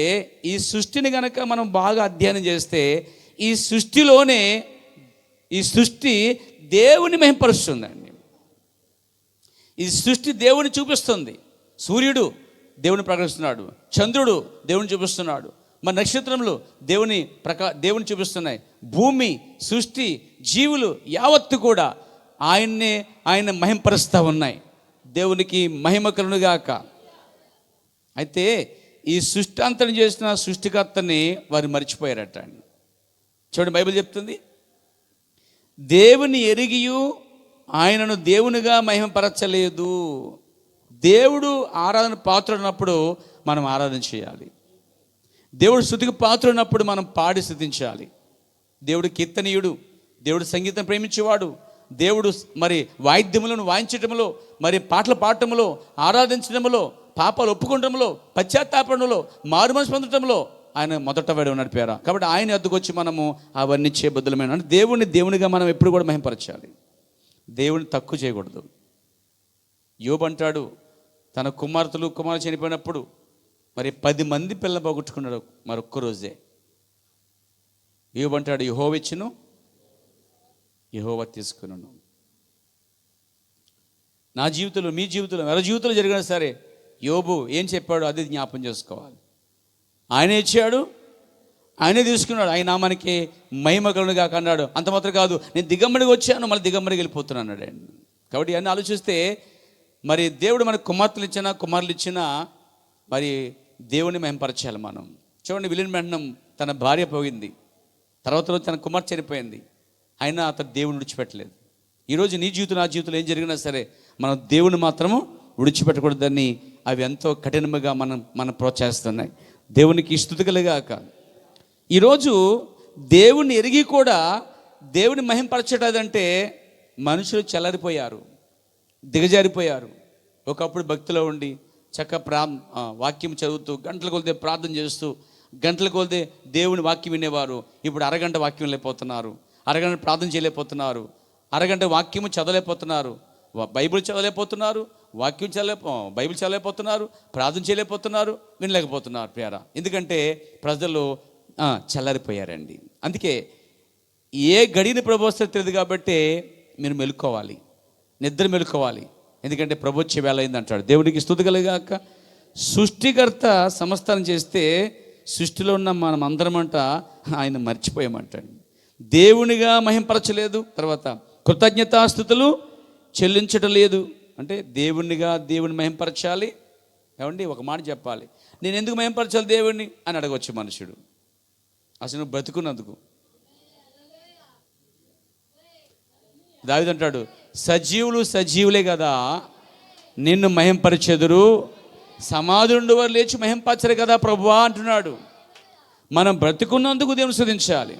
ఈ సృష్టిని గనక మనం బాగా అధ్యయనం చేస్తే ఈ సృష్టిలోనే ఈ సృష్టి దేవుని మహింపరుస్తుందండి. ఈ సృష్టి దేవుని చూపిస్తుంది. సూర్యుడు దేవుని ప్రకటిస్తున్నాడు, చంద్రుడు దేవుని చూపిస్తున్నాడు, మన నక్షత్రములు దేవుని చూపిస్తున్నాయి. భూమి, సృష్టి, జీవులు యావత్తు కూడా ఆయన మహింపరుస్తూ ఉన్నాయి. దేవునికి మహిమ కలుగునుగాక. అయితే ఈ సృష్టి అంతరం చేసిన సృష్టికర్తని వారు మర్చిపోయారట అండి. చూడండి, బైబిల్ చెప్తుంది, దేవుని ఎరిగియు ఆయనను దేవునిగా మహిమపరచలేదు. దేవుడు ఆరాధన పాత్రున్నప్పుడు మనం ఆరాధన చేయాలి. దేవుడు స్తుతికి పాత్రున్నప్పుడు మనం పాడి స్తుతించాలి. దేవుడు కీర్తనీయుడు, దేవుడు సంగీతం ప్రేమించేవాడు. దేవుడు మరి వాయిద్యములను వాయించటంలో, మరి పాటలు పాడటంలో, ఆరాధించడంలో, పాపాలు ఒప్పుకోవడంలో, పశ్చాత్తాపడంలో, మారుమనసు పొందటంలో ఆయన మొదట వాడు ఉన్నాడు పేర. కాబట్టి ఆయన వద్దకు వచ్చి మనము అవన్నీ చేయబద్దులమైన అంటే దేవునిగా మనం ఎప్పుడు కూడా మహింపరచాలి. దేవుని తక్కువ చేయకూడదు. యోబు అంటాడు, తన కుమారులు చనిపోయినప్పుడు మరి 10 మంది పిల్లలు పోగొట్టుకున్నాడు మరొక్క రోజే. యోబు అంటాడు, యెహోవా ఇచ్చును, యెహోవా తీసుకున్నాను. నా జీవితంలో, మీ జీవితంలో, ఎవరి జీవితంలో జరిగినా సరే యోబు ఏం చెప్పాడు అది జ్ఞాపం చేసుకోవాలి. ఆయనే ఇచ్చాడు, ఆయనే తీసుకున్నాడు, ఆయన నామానికి మహిమ కలుగునుగాక అన్నాడు. అంత మాత్రం కాదు, నేను దిగమ్మడికి వచ్చాను, మళ్ళీ దిగమ్మడికి వెళ్ళిపోతున్నాను అన్నాడు ఆయన. కాబట్టి అన్నీ ఆలోచిస్తే మరి దేవుడు మనకు కుమారులు ఇచ్చినా మరి దేవుని మహింపరచాలి మనం. చూడండి, విలియమ్ బ్రాన్హమ్ తన భార్య పోయింది, తర్వాత తన కుమార్తె చనిపోయింది, అయినా అతను దేవుని విడిచిపెట్టలేదు. ఈరోజు నీ జీవితం, నా జీవితంలో ఏం జరిగినా సరే మనం దేవుని మాత్రము విడిచిపెట్టకూడదని అవి ఎంతో కఠినంగా మనం ప్రోత్సహిస్తున్నాయి. దేవునికి స్తుతి కలుగాక. ఈరోజు దేవుని ఎరిగి కూడా దేవుని మహింపరచడంటే మనుషులు చెల్లారిపోయారు, దిగజారిపోయారు. ఒకప్పుడు భక్తిలో ఉండి వాక్యం చదువుతూ గంటల కొలితే ప్రార్థన చేస్తూ గంటల కొలితే దేవుని వాక్యం వినేవారు. ఇప్పుడు అరగంట వాక్యం వెళ్ళిపోతున్నారు, అరగంట ప్రార్థన చేయలేకపోతున్నారు, అరగంట వాక్యము చదవలేకపోతున్నారు, బైబిల్ చదవలేకపోతున్నారు, బైబిల్ చదవలేకపోతున్నారు, ప్రార్థన చేయలేకపోతున్నారు, వినలేకపోతున్నారు ప్రియారా. ఎందుకంటే ప్రజలు చల్లారిపోయారండి. అందుకే ఏ గడిని ప్రభు వస్తే తెలియదు కాబట్టి మీరు మెలుకోవాలి, నిద్ర మెలుకోవాలి. ఎందుకంటే ప్రభు వచ్చే వేళ అయింది అంటాడు. దేవునికి స్తుతి కలుగాక. సృష్టికర్త సమస్తానం చేస్తే సృష్టిలో ఉన్న మనం అందరమంట ఆయన మర్చిపోయామంటాడు. దేవునిగా మహింపరచలేదు. తర్వాత కృతజ్ఞతాస్తుతులు చెల్లించటం లేదు. అంటే దేవుని మహింపరచాలి. ఏమండి, ఒక మాట చెప్పాలి, నేను ఎందుకు మహింపరచాలి దేవుణ్ణి అని అడగవచ్చు మనుషుడు. అసలు నువ్వు బ్రతుకున్నందుకు. దావీదు అంటాడు, సజీవులే కదా నిన్ను మహింపరచెదురు, సమాధి నుండి వారు లేచి మహింపరచరు కదా ప్రభువా అంటున్నాడు. మనం బ్రతుకున్నందుకు దేవుని స్తుతించాలి.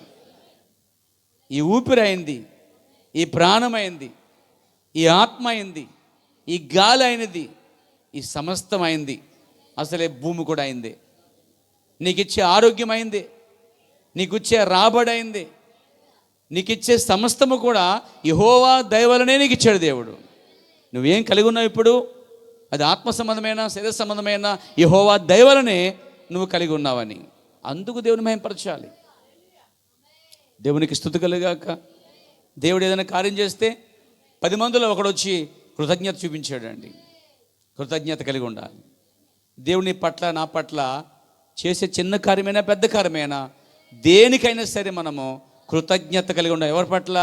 ఈ ఊపిరి అయింది, ఈ ప్రాణమైంది, ఈ ఆత్మ అయింది, ఈ గాలి అయినది, ఈ సమస్తం అయింది. అసలే భూమి కూడా అయింది. నీకు ఇచ్చే ఆరోగ్యం అయింది, నీకు ఇచ్చే రాబడి అయింది, నీకు ఇచ్చే సమస్తము కూడా యెహోవా దయ వలనే నీకు ఇచ్చాడు దేవుడు. నువ్వేం కలిగి ఉన్నావు ఇప్పుడు, అది ఆత్మ సంబంధమైన శరీర సంబంధమైన యెహోవా దయ వలనే నువ్వు కలిగి ఉన్నావని. అందుకు దేవుని మహింపరచాలి. దేవునికి స్తుతి కలుగాక. దేవుడు ఏదైనా కార్యం చేస్తే 10 మందిలో ఒకడు వచ్చి కృతజ్ఞత చూపించాడండి. కృతజ్ఞత కలిగి ఉండాలి. దేవుని పట్ల, నా పట్ల చేసే చిన్న కార్యమైనా పెద్ద కార్యమైనా దేనికైనా సరే మనము కృతజ్ఞత కలిగి ఉండాలి. ఎవరి పట్ల?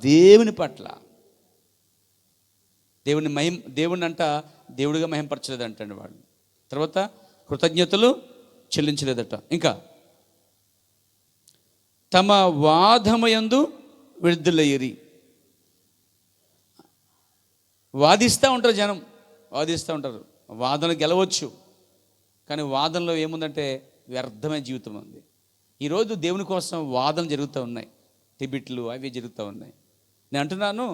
దేవుని పట్ల. దేవుని అంట దేవుడిగా మహింపరచలేదంటండి వాడు. తర్వాత కృతజ్ఞతలు చెల్లించలేదట. ఇంకా తమ వాదమయందు విడుదలయ్యిరి. వాదిస్తూ ఉంటారు జనం, వాదిస్తూ ఉంటారు. వాదన గెలవచ్చు, కానీ వాదనలో ఏముందంటే వ్యర్థమైన జీవితం ఉంది. ఈరోజు దేవుని కోసం వాదన జరుగుతూ ఉన్నాయి, టిబిట్లు అవి జరుగుతూ ఉన్నాయి. నేను అంటున్నాను,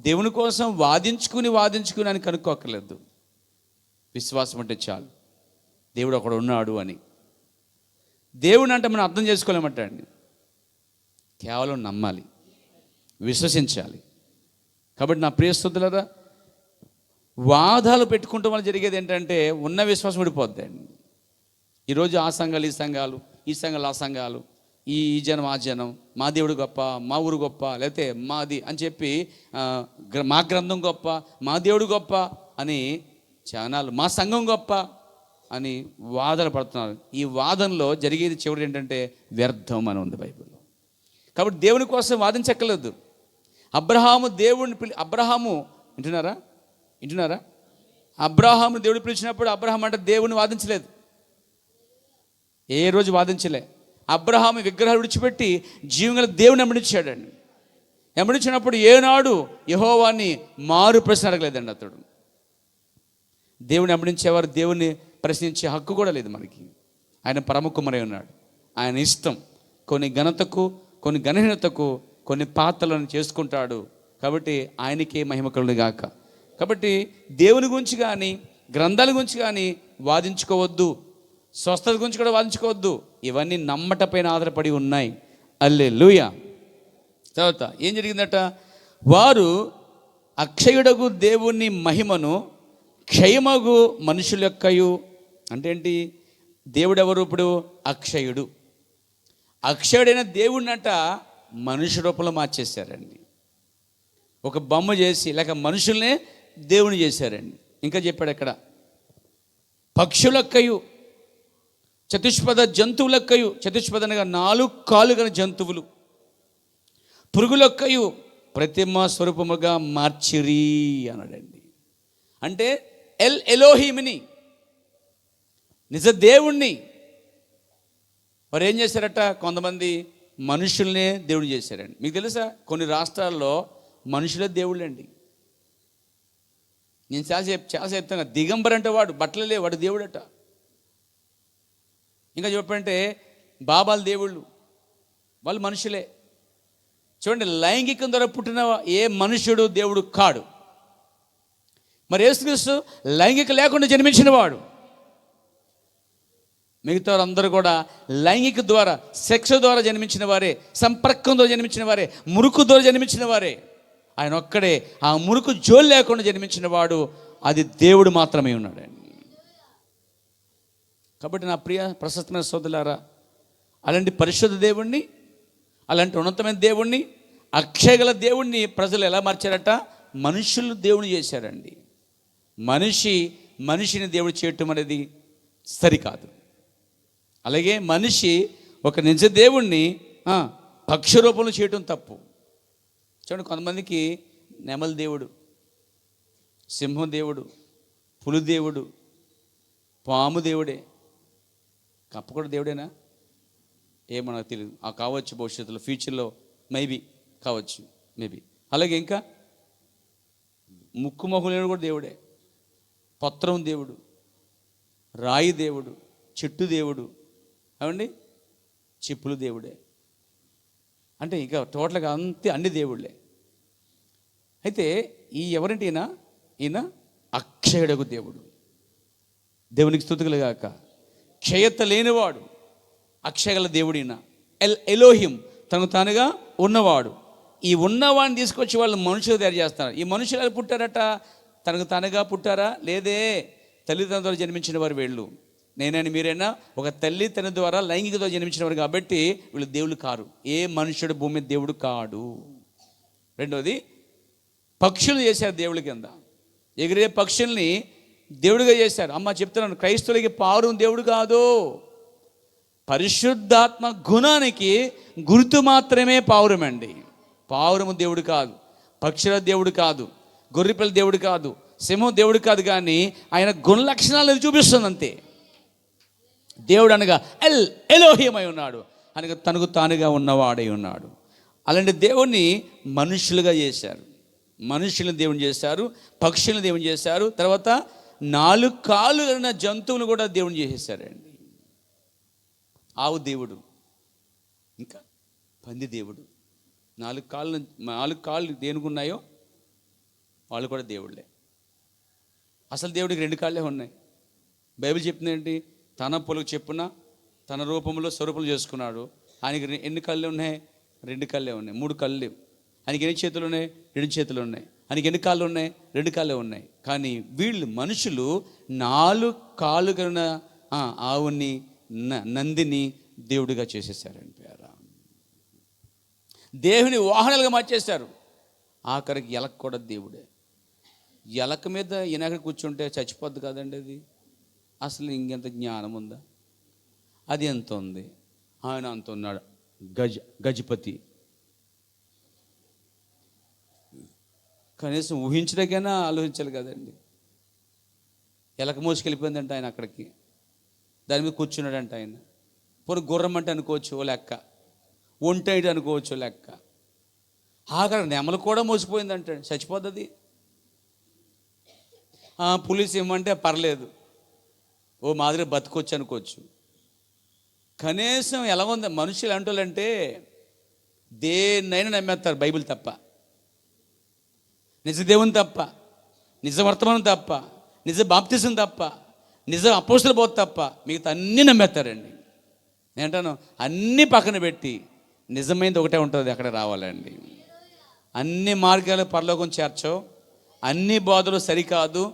దేవుని కోసం వాదించుకుని అని కనుక్కోక్కర్లేదు. విశ్వాసం అంటే చాలు, దేవుడు ఒకడు ఉన్నాడు అని. దేవుని అంటే మనం అర్థం చేసుకోలేమంట అండి. కేవలం నమ్మాలి, విశ్వసించాలి. కాబట్టి నా ప్రియ స్తుతులారా, వాదాలు పెట్టుకుంటూ వల్ల జరిగేది ఏంటంటే ఉన్న విశ్వాసం విడిపోద్దండి. ఈరోజు ఆ సంఘాలు ఈ సంఘాలు, ఈ సంఘాలు ఆ సంఘాలు, ఈ జనం ఆ జనం, మా దేవుడు గొప్ప, మా ఊరు గొప్ప, లేకపోతే మాది అని చెప్పి మా గ్రంథం గొప్ప, మా దేవుడు గొప్ప అని జనాలు, మా సంఘం గొప్ప అని వాదన పడుతున్నారు. ఈ వాదనలో జరిగేది చివరి ఏంటంటే వ్యర్థం అని ఉంది బైబిల్లో. కాబట్టి దేవుని కోసం వాదించక్కర్లేదు. అబ్రహాము దేవుడిని అబ్రహాము వింటున్నారా? అబ్రహాము దేవుడు పిలిచినప్పుడు అబ్రహాం అంటే దేవుని వాదించలేదు, ఏ రోజు వాదించలే. అబ్రహాము విగ్రహాలు విడిచిపెట్టి జీవంగల దేవుని వెంబడించాడండి. వెంబడించినప్పుడు ఏనాడు యెహోవాని మారు ప్రశ్న అడగలేదండి అతడు. దేవుని వెంబడించేవారు దేవుని ప్రశ్నించే హక్కు కూడా లేదు మనకి. ఆయన పరమ కుమారుడై ఉన్నాడు. ఆయన ఇష్టం కొన్ని ఘనతకు, కొన్ని ఘనహీనతకు, కొన్ని పాత్రలను చేసుకుంటాడు. కాబట్టి ఆయనకే మహిమ కలుగును గాక. కాబట్టి దేవుని గురించి కానీ, గ్రంథాల గురించి కానీ వాదించుకోవద్దు. స్వస్థత గురించి కూడా వాదించుకోవద్దు. ఇవన్నీ నమ్మటపైన ఆధారపడి ఉన్నాయి. హల్లెలూయా. తర్వాత ఏం జరిగిందట? వారు అక్షయుడగు దేవుని మహిమను క్షయమగు మనుషుల యొక్కయు, అంటే ఏంటి? దేవుడు ఎవరు? ఇప్పుడు అక్షయుడు. అక్షయుడైన దేవుడినట మనుషు రూపంలో మార్చేశారండి. ఒక బొమ్మ చేసి లేక మనుషుల్నే దేవుని చేశారండి. ఇంకా చెప్పాడు అక్కడ, పక్షులక్కయు, చతుష్పద జంతువులక్కయు, చతుష్పద అనగా 4 కాళ్ళు గల జంతువులు, పురుగులక్కయు ప్రతిమ స్వరూపముగా మార్చిరి అన్నాడండి. అంటే ఎలోహిమిని, నిజ దేవుణ్ణి వారు ఏం చేశారట? కొంతమంది మనుషుల్నే దేవుడు చేశారండి. మీకు తెలుసా, కొన్ని రాష్ట్రాల్లో మనుషులే దేవుళ్ళండి. నేను చాలా చెప్తాను, దిగంబర్ అంటే వాడు బట్టలే, వాడు దేవుడట. ఇంకా చెప్పంటే బాబాలు దేవుళ్ళు, వాళ్ళు మనుషులే. చూడండి, లైంగికం ద్వారా పుట్టిన ఏ మనుషుడు దేవుడు కాడు. మరి యేసుక్రీస్తు లైంగిక లేకుండా జన్మించిన వాడు. మిగతా అందరూ కూడా లైంగిక ద్వారా, సెక్స్ ద్వారా జన్మించిన వారే, సంపర్కం ద్వారా జన్మించిన వారే, మురుకు ద్వారా జన్మించిన వారే. ఆయన ఒక్కడే ఆ మురుకు జోలు లేకుండా జన్మించిన వాడు, అది దేవుడు మాత్రమే ఉన్నాడండి. కాబట్టి నా ప్రియ ప్రశస్తమైన సోదరులారా, అలాంటి పరిశుద్ధ దేవుణ్ణి, అలాంటి ఉన్నతమైన దేవుణ్ణి, అక్షయగల దేవుణ్ణి ప్రజలు ఎలా మార్చారట? మనుషులు దేవుని చేశారండి. మనిషిని దేవుడు చేయటం అనేది సరికాదు. అలాగే మనిషి ఒక నిజ దేవుణ్ణి పక్ష రూపంలో చేయటం తప్పు. చూడండి, కొంతమందికి నెమలి దేవుడు, సింహం దేవుడు, పులి దేవుడు, పాము దేవుడే, కప్ప కూడా దేవుడేనా ఏమో నాకు తెలియదు. కావచ్చు, భవిష్యత్తులో ఫ్యూచర్లో మేబీ కావచ్చు, మేబీ. అలాగే ఇంకా ముక్కు మొహం లేడు కూడా దేవుడే, పత్రం దేవుడు, రాయి దేవుడు, చెట్టు దేవుడు, అవండి చెప్పులు దేవుడే. అంటే ఇక టోటల్గా అంతే అన్ని దేవుళ్ళే. అయితే ఎవరంటే ఈయన అక్షయుడగు దేవుడు. దేవునికి స్తుతులు గాక. క్షయత లేనివాడు, అక్షయగల దేవుడు ఈయన. ఎలోహిం, తనకు తానుగా ఉన్నవాడు. ఈ ఉన్నవాడిని తీసుకొచ్చి వాళ్ళు మనుషులు తయారు చేస్తారు. ఈ మనుషులు ఎలా పుట్టారట? తనకు తానుగా పుట్టారా? లేదే, తల్లిదండ్రుల జన్మించిన వారు వీళ్ళు. నేనైనా మీరైనా ఒక తల్లి తన ద్వారా లైంగికతో జన్మించిన వారు కాబట్టి వీళ్ళు దేవుళ్ళు కారు. ఏ మనుషుడు భూమి మీద దేవుడు కాడు. రెండోది, పక్షులు చేశారు దేవుడి కింద. ఎగిరే పక్షుల్ని దేవుడిగా చేశారు. అమ్మ చెప్తున్నాను, క్రైస్తవులకి పావురం దేవుడు కాదు. పరిశుద్ధాత్మ గుణానికి గుర్తు మాత్రమే పావురం అండి. పావురము దేవుడు కాదు, పక్షుల దేవుడు కాదు, గొర్రెపిల్ల దేవుడు కాదు, సింహం దేవుడు కాదు. కానీ ఆయన గుణ లక్షణాలను చూపిస్తుంది అంతే. దేవుడు అనగా ఎలోహిమై ఉన్నాడు, అనగా తనకు తానుగా ఉన్నవాడై ఉన్నాడు. అలాంటి దేవుణ్ణి మనుషులుగా చేశారు. మనుషులను దేవుని చేశారు, పక్షులను దేవుని చేశారు. తర్వాత 4 కాళ్ళు కలిగిన జంతువులు కూడా దేవుని చేసేసారండి. ఆవు దేవుడు, ఇంకా పంది దేవుడు. 4 కాళ్ళు దేనికి ఉన్నాయో వాళ్ళు కూడా దేవుళ్ళే. అసలు దేవుడికి 2 కాళ్ళే ఉన్నాయి. బైబిల్ చెప్తుంది ఏంటి? తన పొలకు చెప్పున తన రూపంలో స్వరూపంలో చేసుకున్నాడు. ఆయనకి ఎన్ని కాళ్ళు ఉన్నాయి? 2 కళ్ళే ఉన్నాయి, 3 కళ్ళు లేవు. ఆయనకి ఎన్ని చేతులు ఉన్నాయి? 2 చేతులు ఉన్నాయి. ఆయనకి ఎన్ని కాళ్ళు ఉన్నాయి? 2 కాళ్ళే ఉన్నాయి. కానీ వీళ్ళు మనుషులు 4 కాళ్ళు కలిగిన ఆవుని, నందిని దేవుడిగా చేసేసారండి. దేవుని వాహనాలుగా మార్చేశారు. ఆఖరికి ఎలక కూడా దేవుడే. ఎలక మీద ఈయన కూర్చుంటే చచ్చిపోద్ది కదండి అది. అసలు ఇంకెంత జ్ఞానం ఉందా? అది ఎంత ఉంది? ఆయన అంత ఉన్నాడు. గజపతి. కనీసం ఊహించడానికైనా ఆలోచించాలి కదండి. ఎలక మోసుకెళ్ళిపోయిందంట ఆయన అక్కడికి, దాని మీద కూర్చున్నాడంట ఆయన. పోనీ గుర్రం అంటే అనుకోవచ్చు ఓ లెక్క, ఒంటైడు అనుకోవచ్చు లెక్క. ఆఖరి నెమలు కూడా మోసిపోయిందంట, చచ్చిపోతుంది. పులిస్ ఇవ్వమంటే పర్లేదు, ఓ మాదిరి బతుకొచ్చు అనుకోవచ్చు. కనీసం ఎలా ఉంది మనుషులు అంటోళ్ళంటే దేన్నైనా నమ్మేస్తారు, బైబిల్ తప్ప, నిజ దేవుని తప్ప, నిజ వర్తమానం తప్ప, నిజ బాప్తిజం తప్ప, నిజ అపోస్తల బోధ తప్ప మిగతా అన్నీ నమ్మేస్తారండి. నేనంటాను అన్నీ పక్కన పెట్టి నిజమైనది ఒకటే ఉంటుంది, అక్కడ రావాలండి. అన్ని మార్గాలు పరలోకం చేర్చవు, అన్ని బోధలు సరికాదు,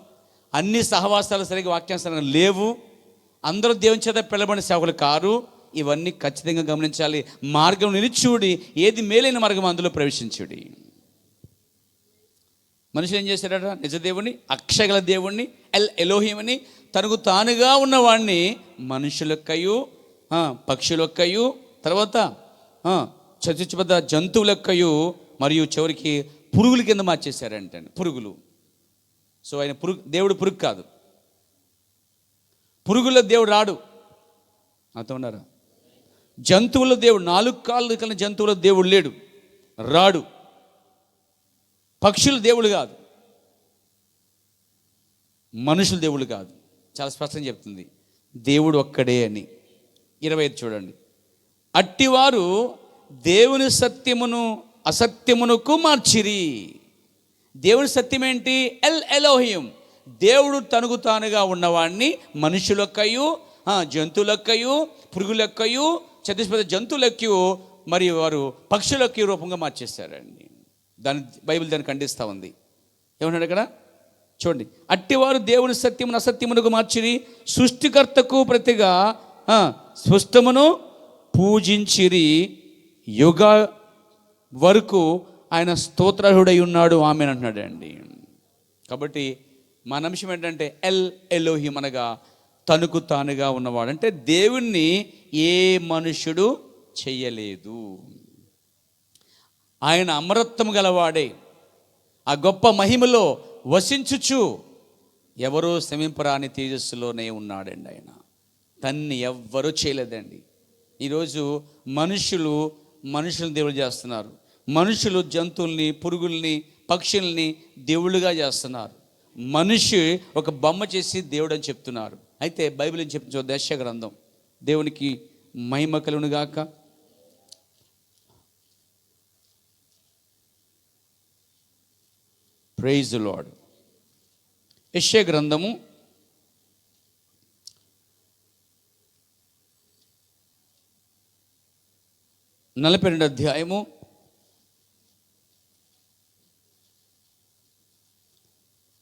అన్ని సహవాసాలు సరిగ్గా వాక్యానుసారంగా లేవు, అందరూ దేవుని చేత పిలబడిన సేవకులు కారు. ఇవన్నీ ఖచ్చితంగా గమనించాలి. మార్గం నిలిచూడి ఏది మేలైన మార్గం అందులో ప్రవేశించుడి. మనుషులు ఏం చేశాడట? నిజ దేవుణ్ణి, అక్షగల దేవుణ్ణి, ఎలోహిం అని తనకు తానుగా ఉన్నవాడిని మనుషులక్కయు, పక్షులక్కయు, తర్వాత చతుర్చబద్ధ జంతువులక్కయు, మరియు చివరికి పురుగుల కింద మార్చేశారంటే. పురుగులు. సో ఆయన దేవుడు పురుగు కాదు, పురుగుల దేవుడు రాడు. అర్థం ఉన్నారా? జంతువుల దేవుడు, 4 కాళ్ళు కలిగిన జంతువుల దేవుడు లేడు, రాడు. పక్షుల దేవుడు కాదు, మనుషుల దేవుడు కాదు. చాలా స్పష్టంగా చెప్తుంది దేవుడు ఒక్కడే అని. 25 చూడండి. అట్టివారు దేవుని సత్యమును అసత్యమునకు మార్చిరి. దేవుని సత్యం ఏంటి? ఎలోహిం, దేవుడు తనకు తానుగా ఉన్నవాడిని మనుషులక్కయు, జంతువులక్కయు, పురుగులక్కయు, చతుష్పద జంతువులక్కయు, మరియు వారు పక్షులక్కయు రూపంగా మార్చేశారండి. బైబిల్ దాన్ని ఖండిస్తూ ఉంది. ఏమన్నాడు అక్కడ చూడండి. అట్టివారు దేవుని సత్యమును అసత్యమునకు మార్చిరి, సృష్టికర్తకు ప్రతిగా స్పష్టమును పూజించిరి, యుగ వరకు ఆయన స్తోత్రార్హుడై ఉన్నాడు, ఆమెన్ అంటున్నాడు అండి. కాబట్టి మన అంశం ఏంటంటే ఎలోహిం అనగా తనకు తానుగా ఉన్నవాడు. అంటే దేవుణ్ణి ఏ మనుషుడు చెయ్యలేదు. ఆయన అమరత్వం గలవాడే, ఆ గొప్ప మహిమలో వసించుచు ఎవరో శ్రమింపరాని తేజస్సులోనే ఉన్నాడండి. ఆయన తన్ని ఎవ్వరూ చేయలేదండి. ఈరోజు మనుషులను దేవుడు చేస్తున్నారు, మనుషులు జంతువుల్ని, పురుగుల్ని, పక్షుల్ని దేవుళ్ళుగా చేస్తున్నారు. మనిషి ఒక బొమ్మ చేసి దేవుడు అని చెప్తున్నారు. అయితే బైబిల్ ఏం చెప్తుంది? యెషయా గ్రంథం. దేవునికి మహిమ కలుగును గాక. Praise the lord. యెషయా గ్రంథము 42 అధ్యాయము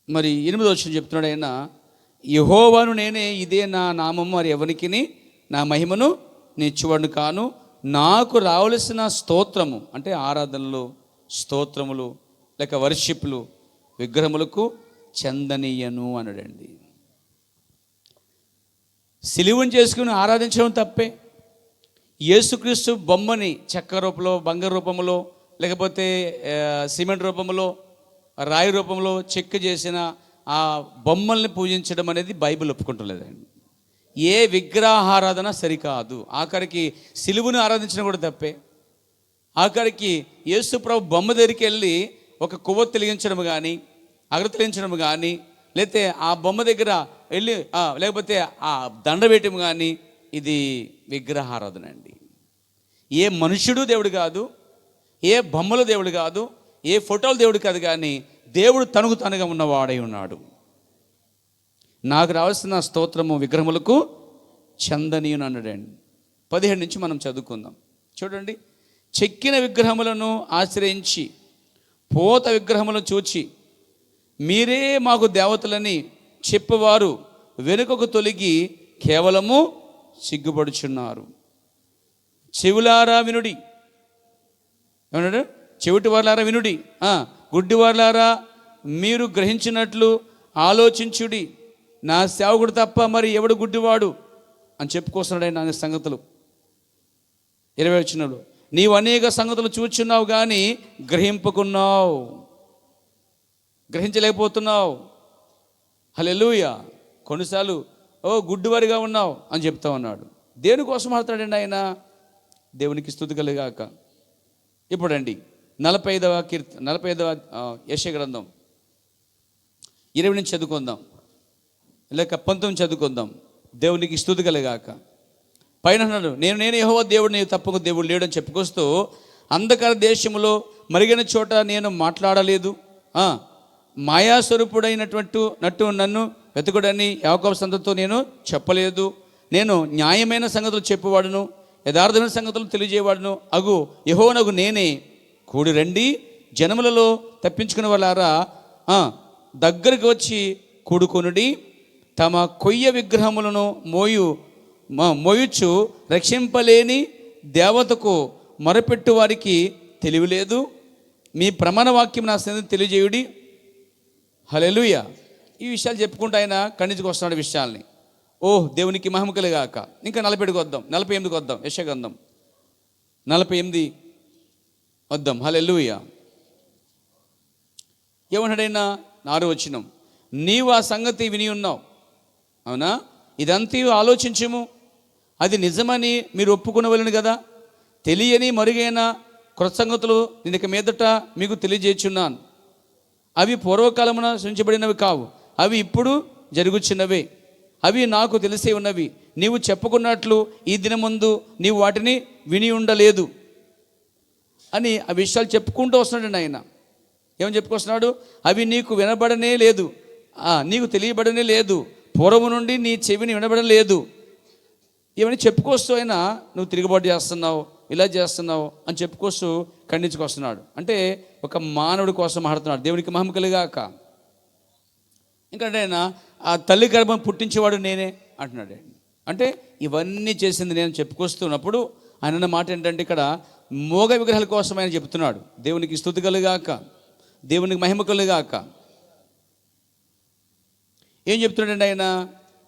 8వ వచనం చెప్తున్నాడు ఆయన, యెహోవాను నేనే, ఇదే నా నామము, మరి ఎవరికిని నా మహిమను నిచ్చువాడును కాను, నాకు రావలసిన స్తోత్రము అంటే ఆరాధనలు, స్తోత్రములు లేక వర్షిప్లు విగ్రహములకు చెందనీయను అన్నాడండి. సిలువను చేసుకుని ఆరాధించడం తప్పే. యేసుక్రీస్తు బొమ్మని చెక్క రూపంలో, బంగారు రూపంలో, లేకపోతే సిమెంట్ రూపంలో, రాయి రూపంలో చెక్క చేసిన ఆ బొమ్మల్ని పూజించడం అనేది బైబిల్ ఒప్పుకుంటలేదండి. ఏ విగ్రహారాధన సరికాదు. ఆఖరికి సిలువను ఆరాధించడం కూడా తప్పే. ఆఖరికి యేసు ప్రభు బొమ్మ దగ్గరికి వెళ్ళి ఒక కొవ్వొత్తి వెలిగించడం కానీ, అగరత్తి వెలిగించడం కానీ, లేకపోతే ఆ బొమ్మ దగ్గర వెళ్ళి లేకపోతే ఆ దండ వేయటం కానీ, ఇది విగ్రహారాధన అండి. ఏ మనుషుడు దేవుడు కాదు, ఏ బొమ్మలు దేవుడు కాదు, ఏ ఫోటోలు దేవుడు కాదు, కానీ దేవుడు తనకు తనగా ఉన్నవాడై ఉన్నాడు. నాకు రావాల్సిన స్తోత్రము విగ్రహములకు చెందనీయును అన్నాడండి. 17 నుంచి మనం చదువుకుందాం. చూడండి, చెక్కిన విగ్రహములను ఆశ్రయించి పోత విగ్రహములను చూచి మీరే మాకు దేవతలని చెప్పేవారు వెనుకకు తొలగి కేవలము సిగ్గుపడుచున్నారు. చెవులారా వినుడి, ఏమన్నాడు? చెవిటి వారులారా వినుడి, గుడ్డి వారులారా మీరు గ్రహించినట్లు ఆలోచించుడి. నా సేవకుడు తప్ప మరి ఎవడు గుడ్డివాడు అని చెప్పుకొస్తున్నాడు ఆయన సంగతులు. 20 వచనంలో నీవు అనేక సంగతులు చూచున్నావు కానీ గ్రహింపుకున్నావు, గ్రహించలేకపోతున్నావు. హల్లెలూయా. కొన్నిసార్లు గుడ్డివారిగా ఉన్నావు అని చెప్తా ఉన్నాడు. దేనికోసం ఆడుతాడండి ఆయన? దేవునికి స్తుతి కలుగాక. ఇప్పుడండి 45వ యెషయా గ్రంథం 20 నుంచి చదువుకుందాం, లేక 19 చదువుకుందాం. దేవునికి స్తుతి కలుగాక. పైన అన్నాడు, నేను యెహోవా దేవుడు, నీవు తప్పక దేవుడు లేడని చెప్పుకొస్తూ అంధకార దేశంలో మరిగిన చోట నేను మాట్లాడలేదు, మాయాస్వరూపుడైనట్టు నన్ను వెతుకుడని యాకోబు సంతతితో నేను చెప్పలేదు. నేను న్యాయమైన సంగతులు చెప్పేవాడును, యథార్థమైన సంగతులు తెలియజేవాడును అగు యెహోవానగు నేనే. కూడి రండి, జనములలో తప్పించుకునే వాళ్ళారా దగ్గరికి వచ్చి కూడుకొనుడి. తమ కొయ్య విగ్రహములను మోయుచు రక్షింపలేని దేవతకు మొరపెట్టు వారికి తెలివిలేదు. మీ ప్రమాణ వాక్యం నా సన్నిధిని తెలియజేయుడి. హల్లెలూయా. ఈ విషయాలు చెప్పుకుంటూ ఆయన ఖండించుకు వస్తున్నాడు విషయాల్ని. దేవునికి మహిమ కలుగాక. ఇంకా 47కి వద్దాం, 48కి వద్దాం. యెషయా గ్రంథం 48 వద్దాం. హల్లెలూయా. ఏమన్నాడైనా 6వ వచనం, నీవు ఆ సంగతి విని ఉన్నావు, అవునా? ఇదంతా ఆలోచించము, అది నిజమని మీరు ఒప్పుకునవలను కదా. తెలియని మరుగైన క్రొత్త సంగతులు దీనికి మీదట మీకు తెలియజేయుచున్నాను. అవి పూర్వకాలమున సృష్టించబడినవి కావు, అవి ఇప్పుడు జరుగుచున్నవే. అవి నాకు తెలిసే ఉన్నవి. నీవు చెప్పుకున్నట్లు ఈ దినమందు నీవు వాటిని విని ఉండలేదు అని ఆ విషయాలు చెప్పుకుంటూ వస్తున్నాడు ఆయన. ఏమని చెప్పుకొస్తున్నాడు? అవి నీకు వినబడనే లేదు, నీకు తెలియబడనే లేదు, పూర్వము నుండి నీ చెవిని వినబడలేదు. ఇవన్నీ చెప్పుకొస్తూ అయినా నువ్వు తిరుగుబాటు చేస్తున్నావు, ఇలా చేస్తున్నావు అని చెప్పుకొస్తూ ఖండించుకొస్తున్నాడు. అంటే ఒక మానవుడి కోసం మాట్లాడుతున్నాడు. దేవునికి మహిమ కలుగాక. ఎందుకంటే ఆయన ఆ తల్లి గర్భం పుట్టించేవాడు నేనే అంటున్నాడు. అంటే ఇవన్నీ చేసింది నేను చెప్పుకొస్తున్నప్పుడు ఆయన మాట ఏంటంటే ఇక్కడ మోగ విగ్రహాల కోసం ఆయన చెప్తున్నాడు. దేవునికి స్తుతి కలుగాక, దేవునికి మహిమ కలుగాక. ఏం చెప్తున్నాడండి ఆయన?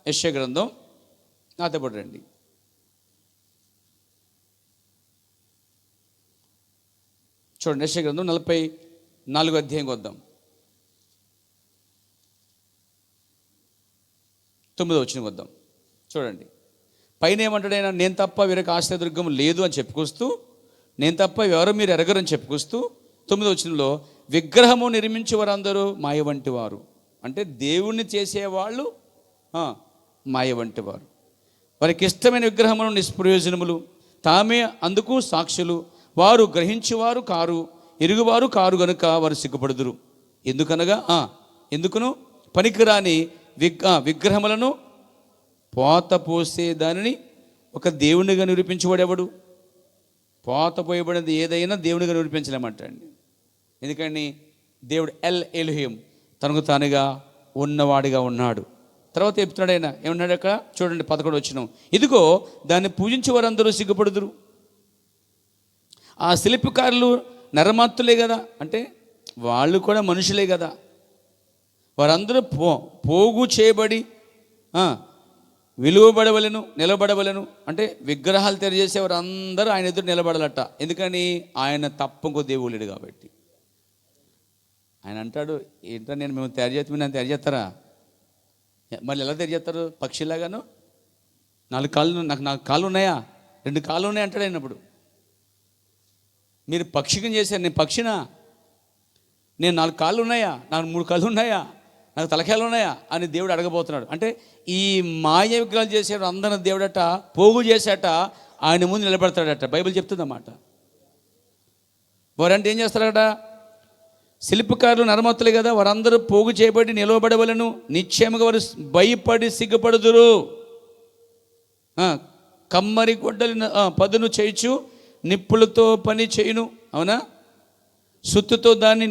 యెషయా గ్రంథం నాతో పాటు రండి. చూడండి, యెషయా గ్రంథం 44వ అధ్యాయం వద్దాం. 9వ వచనం వద్దాం. చూడండి, పైన ఏమంటాడైనా, నేను తప్ప వీరికి ఆశ్రయదుర్గం లేదు అని చెప్పుకొస్తూ, నేను తప్ప ఎవరు మీరు ఎరగరని చెప్పుకొస్తూ 9వ వచనంలో విగ్రహము నిర్మించే వారందరూ మాయ వంటి వారు. అంటే దేవుణ్ణి చేసేవాళ్ళు మాయ వంటి వారు. వారికి ఇష్టమైన విగ్రహములు నిష్ప్రయోజనములు, తామే అందుకు సాక్షులు. వారు గ్రహించేవారు కారు, ఎరుగువారు కారు గనుక వారు సిగ్గుపడుదురు. ఎందుకును పనికిరాని విగ్రహములను పోత పోసే దానిని ఒక దేవునిగా నిరూపించేవాడెవడు? పోత పోయబడినది ఏదైనా దేవునిగా నిరూపించలేమంటండి. ఎందుకని దేవుడు ఎల్హీం తనకు తానుగా ఉన్నవాడిగా ఉన్నాడు. తర్వాత చెప్తున్నాడు ఆయన, ఏమన్నాడు అక్కడ? చూడండి 11వ వచనం, ఇదిగో దాన్ని పూజించే వారందరూ సిగ్గుపడుదురు. ఆ శిల్పకారులు నరమాత్తులే కదా, అంటే వాళ్ళు కూడా మనుషులే కదా. వారందరూ పోగు చేయబడి విలువబడవలను, నిలబడవలను. అంటే విగ్రహాలు తెలియజేసే వారందరూ ఆయన ఎదురు నిలబడాలట. ఎందుకని? ఆయన తప్ప దేవుడు లేడు కాబట్టి. ఆయన అంటాడు, ఏంటో మేము తయారు చేస్తాం, నన్ను తయారు చేస్తారా? మళ్ళీ ఎలా తయారు చేస్తారు? పక్షిలాగాను 4 కాళ్ళు, నాకు 4 కాళ్ళు ఉన్నాయా, 2 కాళ్ళు ఉన్నాయి అంటాడు అయినప్పుడు. మీరు పక్షికం చేశారు, నేను పక్షినా? నేను 4 కాళ్ళు ఉన్నాయా, నాకు 3 కాళ్ళు ఉన్నాయా, నాకు తలకాయలు ఉన్నాయా అని దేవుడు అడగబోతున్నాడు. అంటే ఈ మాయ విగ్రహాలు చేసేవాడు అందరిని దేవుడట పోగు చేశాట ఆయన ముందు నిలబడతాడట. బైబిల్ చెప్తుందన్నమాట. వారంటే ఏం చేస్తారట? శిల్పకారులు నరమత్తులే కదా, వారందరూ పోగు చేయబడి నిలవబడవలను, నిశ్చయముగా వారు భయపడి సిగ్గుపడుదురు. కమ్మరి గొడ్డలి పదును చేయించు నిప్పులతో పని చేయును. అవునా? సుత్తుతో దాన్ని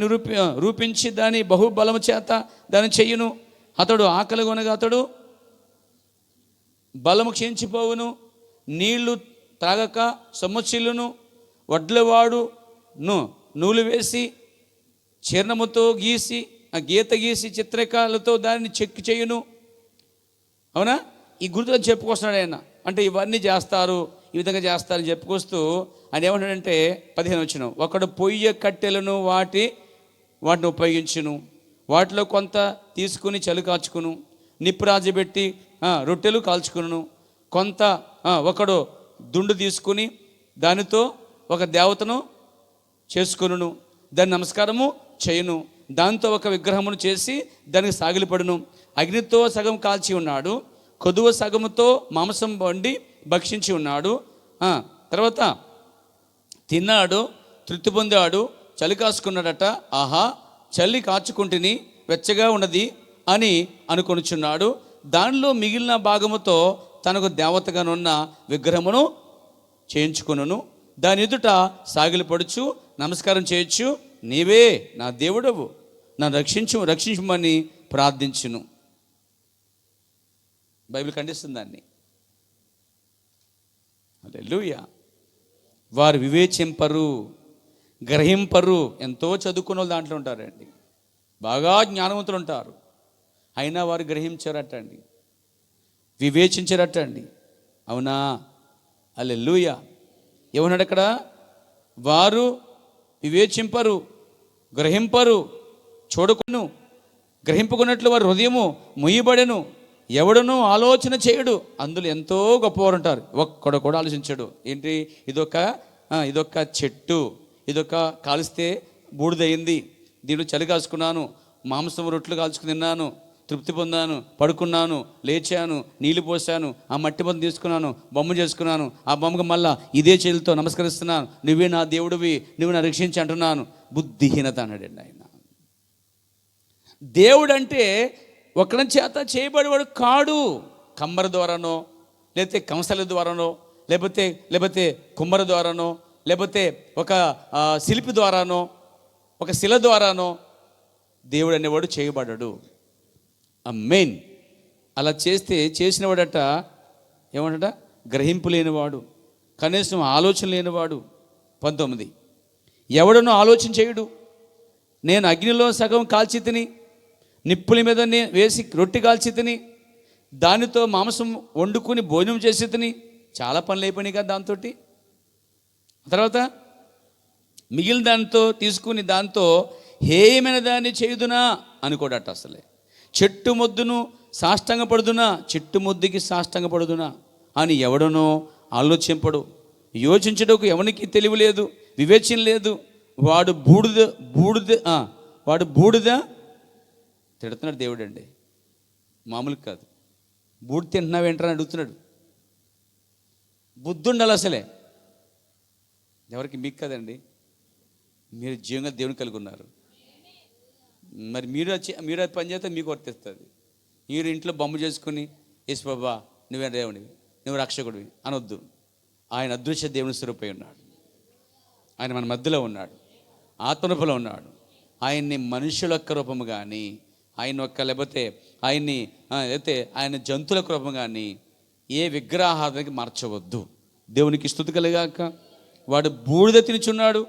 రూపించి దాని బహుబలము చేత దాన్ని చెయ్యును. అతడు ఆకలి కొనగా అతడు బలము క్షీణించిపోవును. నీళ్లు త్రాగక సొమ్మచిల్లును. వడ్లవాడును నూలు వేసి చీర్ణముతో గీసి గీత గీసి చిత్రకాలతో దాన్ని చెక్కి చేయును. అవునా? ఈ గుర్తుగా చెప్పుకొస్తున్నాడు ఆయన. అంటే ఇవన్నీ చేస్తారు, ఈ విధంగా చేస్తారని చెప్పుకొస్తూ ఆయన ఏమంటాడంటే 15 వచనం, ఒకడు పొయ్య కట్టెలను వాటిని ఉపయోగించును, వాటిలో కొంత తీసుకుని చలి కాచుకును, నిప్పు రాజబెట్టి రొట్టెలు కాల్చుకును. కొంత ఒకడు దుండు తీసుకుని దానితో ఒక దేవతను చేసుకును, దాన్ని నమస్కారము చేయును. దాంతో ఒక విగ్రహమును చేసి దానికి సాగిలిపడును. అగ్నితో సగం కాల్చి ఉన్నాడు, కొదువ సగముతో మాంసం వండి భక్షించి ఉన్నాడు. తర్వాత తిన్నాడు, తృప్తి పొందాడు, చలి కాచుకున్నాడట. ఆహా, చలి కాచుకుంటుని వెచ్చగా ఉన్నది అని అనుకొనుచున్నాడు. దానిలో మిగిలిన భాగముతో తనకు దేవతగానున్న విగ్రహమును చేయించుకొనును. దాని ఎదుట సాగిలిపడుచు నమస్కారం చేయొచ్చు. నీవే నా దేవుడవు, నన్ను రక్షించమని ప్రార్థించును. బైబిల్ ఖండిస్తుంది దాన్ని. హల్లెలూయా. వారు వివేచింపరు, గ్రహింపరు. ఎంతో చదువుకున్న వాళ్ళు దాంట్లో ఉంటారండి, బాగా జ్ఞానవంతులు ఉంటారు, అయినా వారు గ్రహించారటండి, వివేచించారటండి. అవునా? హల్లెలూయా. ఏమన్నాడు అక్కడ? వారు వివేచింపరు, గ్రహింపరు, చూడకును, గ్రహింపుకున్నట్లు వారి హృదయము ముయ్యబడెను. ఎవడనూ ఆలోచన చేయడు. అందులో ఎంతో గొప్పవారు ఉంటారు, ఒక్కడు కూడా ఆలోచించడు. ఏంటి? ఇదొక చెట్టు, ఇదొక కాలిస్తే బూడిదయింది, దీంట్లో చలి కాచుకున్నాను, మాంసం రొట్లు కాల్చుకుని తిన్నాను, తృప్తి పొందాను, పడుకున్నాను, లేచాను, నీళ్లు పోసాను, ఆ మట్టి బొమ్మ తీసుకున్నాను, బొమ్మ చేసుకున్నాను, ఆ బొమ్మకు మళ్ళా ఇదే చేతులతో నమస్కరిస్తున్నాను, నువ్వే నా దేవుడివి, నువ్వు నా రక్షించి అంటున్నాను. బుద్ధిహీనత అన్నాడండి ఆయన. దేవుడు అంటే ఒకరి చేత చేయబడేవాడు కాడు. కమ్మర ద్వారానో, లేకపోతే కంసల ద్వారానో, లేకపోతే కుమ్మర ద్వారానో, లేకపోతే ఒక శిల్పి ద్వారానో, ఒక శిల ద్వారానో దేవుడు అనేవాడు చేయబడ్డాడు. మెయిన్ అలా చేసినవాడట ఏమంటట? గ్రహింపు లేనివాడు, కనీసం ఆలోచన లేనివాడు. 19, ఎవడనో ఆలోచన చేయడు. నేను అగ్నిలో సగం కాల్చి తిని, నిప్పుల మీద వేసి రొట్టె కాల్చి తిని, దానితో మాంసం వండుకుని భోజనం చేసి తిని, చాలా పనులు అయిపోయినాయి కదా దాంతో. తర్వాత మిగిలిన దాంతో తీసుకుని దాంతో హేయమైన దాన్ని చేయుదునా అనుకోడట. అసలే చెట్టు మొద్దును సాష్టాంగపడుదునా, చెట్టు మొద్దుకి సాష్టాంగపడుదునా అని ఎవడనో ఆలోచింపడు. యోచించడానికి ఎవరికి తెలివి లేదు, వివేచన లేదు. వాడు బూడిద తిడుతున్నాడు దేవుడు అండి, మామూలు కాదు. బూడి తింటున్నావు ఏంటని అడుగుతున్నాడు. బుద్ధి ఉండాలి అసలే. ఎవరికి? మీకు కదండి, మీరు జీవంగా దేవుని కలిగి ఉన్నారు. మరి మీరు పని చేస్తే మీకు వర్తిస్తుంది. మీరు ఇంట్లో బొమ్మ చేసుకుని యేసు బాబా నువ్వే దేవుడివి, నువ్వు రక్షకుడివి అనొద్దు. ఆయన అదృశ్య దేవుని స్వరూపై ఉన్నాడు. ఆయన మన మధ్యలో ఉన్నాడు, ఆత్మరూపంలో ఉన్నాడు. ఆయన్ని మనుషుల యొక్క రూపము కానీ, లేకపోతే ఆయన జంతువుల రూపం కానీ ఏ విగ్రహానికి మార్చవద్దు. దేవునికి స్తుతి కలుగాక. వాడు బూడిద తినుచున్నాడు.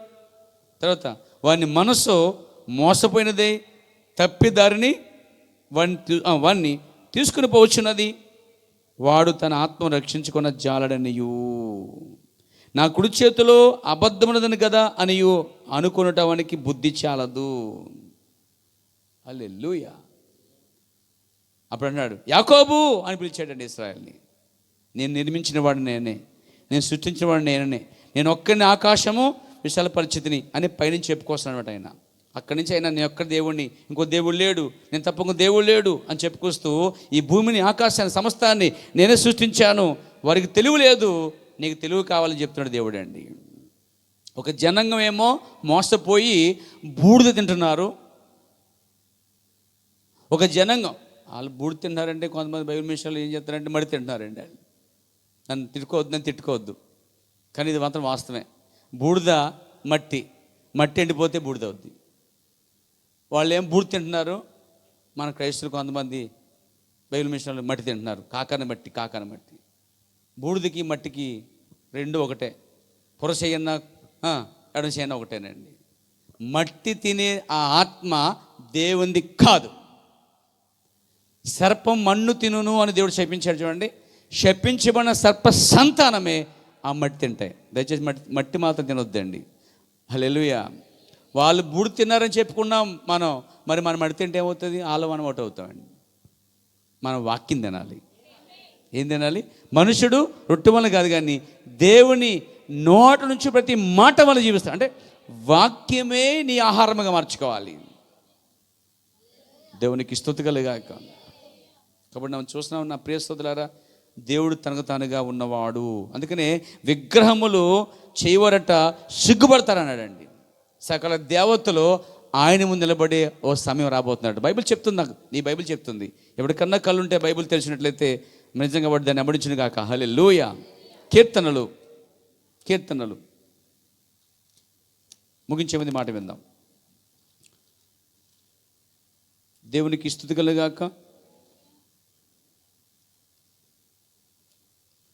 తర్వాత వాని మనసు మోసపోయినదే, తప్పిదారిని వాణ్ణి తీసుకుని పోవచ్చున్నది. వాడు తన ఆత్మను రక్షించుకున్న జాలడనియు, నా కుడి చేతిలో అబద్ధమున్నదని కదా అనియు అనుకునటానికి బుద్ధి చాలదు. హల్లెలూయా. అప్పుడు అన్నాడు, యాకోబు అని పిలిచాడండి ఇశ్రాయేల్ని. నేను నిర్మించిన వాడు నేనే, నేను సృష్టించిన వాడు నేనే, నేను ఒక్కడిని ఆకాశము విశాల పరిస్థితిని అని పైనుంచి చెప్పుకొస్తున్నాడు ఆయన. అక్కడి నుంచి అయినా నేను ఒక్క దేవుడిని, ఇంకో దేవుడు లేడు, నేను తప్ప ఇంకో దేవుడు లేడు అని చెప్పుకొస్తూ ఈ భూమిని, ఆకాశాన్ని, సమస్తాన్ని నేనే సృష్టించాను, వారికి తెలివి లేదు, నీకు తెలివి కావాలని చెప్తున్నాడు దేవుడు అండి. ఒక జనాంగం ఏమో మోసపోయి బూడిద తింటున్నారు. ఒక జనాంగం వాళ్ళు బూడిద తింటున్నారంటే, కొంతమంది బైబిల్ మిషన్లు ఏం చేస్తారంటే మడి తింటున్నారండి. నన్ను తిట్టుకోవద్దు కానీ ఇది మాత్రం వాస్తవమే. బూడిద మట్టి, మట్టి ఎండిపోతే బూడిద అవుద్ది. వాళ్ళు ఏం బూడిద తింటున్నారు? మన క్రైస్తవులు కొంతమంది బైబిల్ మిషన్లు మట్టి తింటున్నారు. కాకన మట్టి. బూడిదకి మట్టికి రెండు ఒకటే. పురశయ్యన్న ఎడశయ్యన్న ఒకటేనండి. మట్టి తినే ఆ ఆత్మ దేవునిది కాదు. సర్పం మన్ను తినును అని దేవుడు శపించాడు చూడండి. శపించబడిన సర్ప సంతానమే ఆ మట్టి తింటాయి. దయచేసి మట్టి మాత్రం తినొద్దండి. హల్లెలూయా. వాళ్ళు బూడి తిన్నారని చెప్పుకున్నాం మనం. మరి మనం మట్టి తింటే ఏమవుతుంది? ఆలో మనం ఒకటి అవుతామండి. మనం వాక్యం తినాలి. ఏం తినాలి? మనుషుడు రొట్టె వలన కాదు కానీ దేవుని నోట నుంచి ప్రతి మాట వల్ల జీవిస్తాడు. అంటే వాక్యమే నీ ఆహారంగా మార్చుకోవాలి. దేవునికి స్తుతి కలుగాక. కాబట్టి మనం చూస్తున్నాం నా ప్రియ స్తోత్రులారా, దేవుడు తనకు తానుగా ఉన్నవాడు. అందుకనే విగ్రహములు చేయవరట సిగ్గుపడతారన్నాడండి. సకల దేవతలు ఆయన ముందు నిలబడే ఓ సమయం రాబోతున్నాడు. బైబిల్ చెప్తుంది నాకు, నీ బైబిల్ చెప్తుంది. ఎవరికన్నా కళ్ళుంటే బైబిల్ తెలిసినట్లయితే నిజంగా వాడు దాన్ని అమడించును గాక. హల్లెలూయా. కీర్తనలు ముగించే ముందు మాట విందాం. దేవునికి స్తుతి కలుగాక.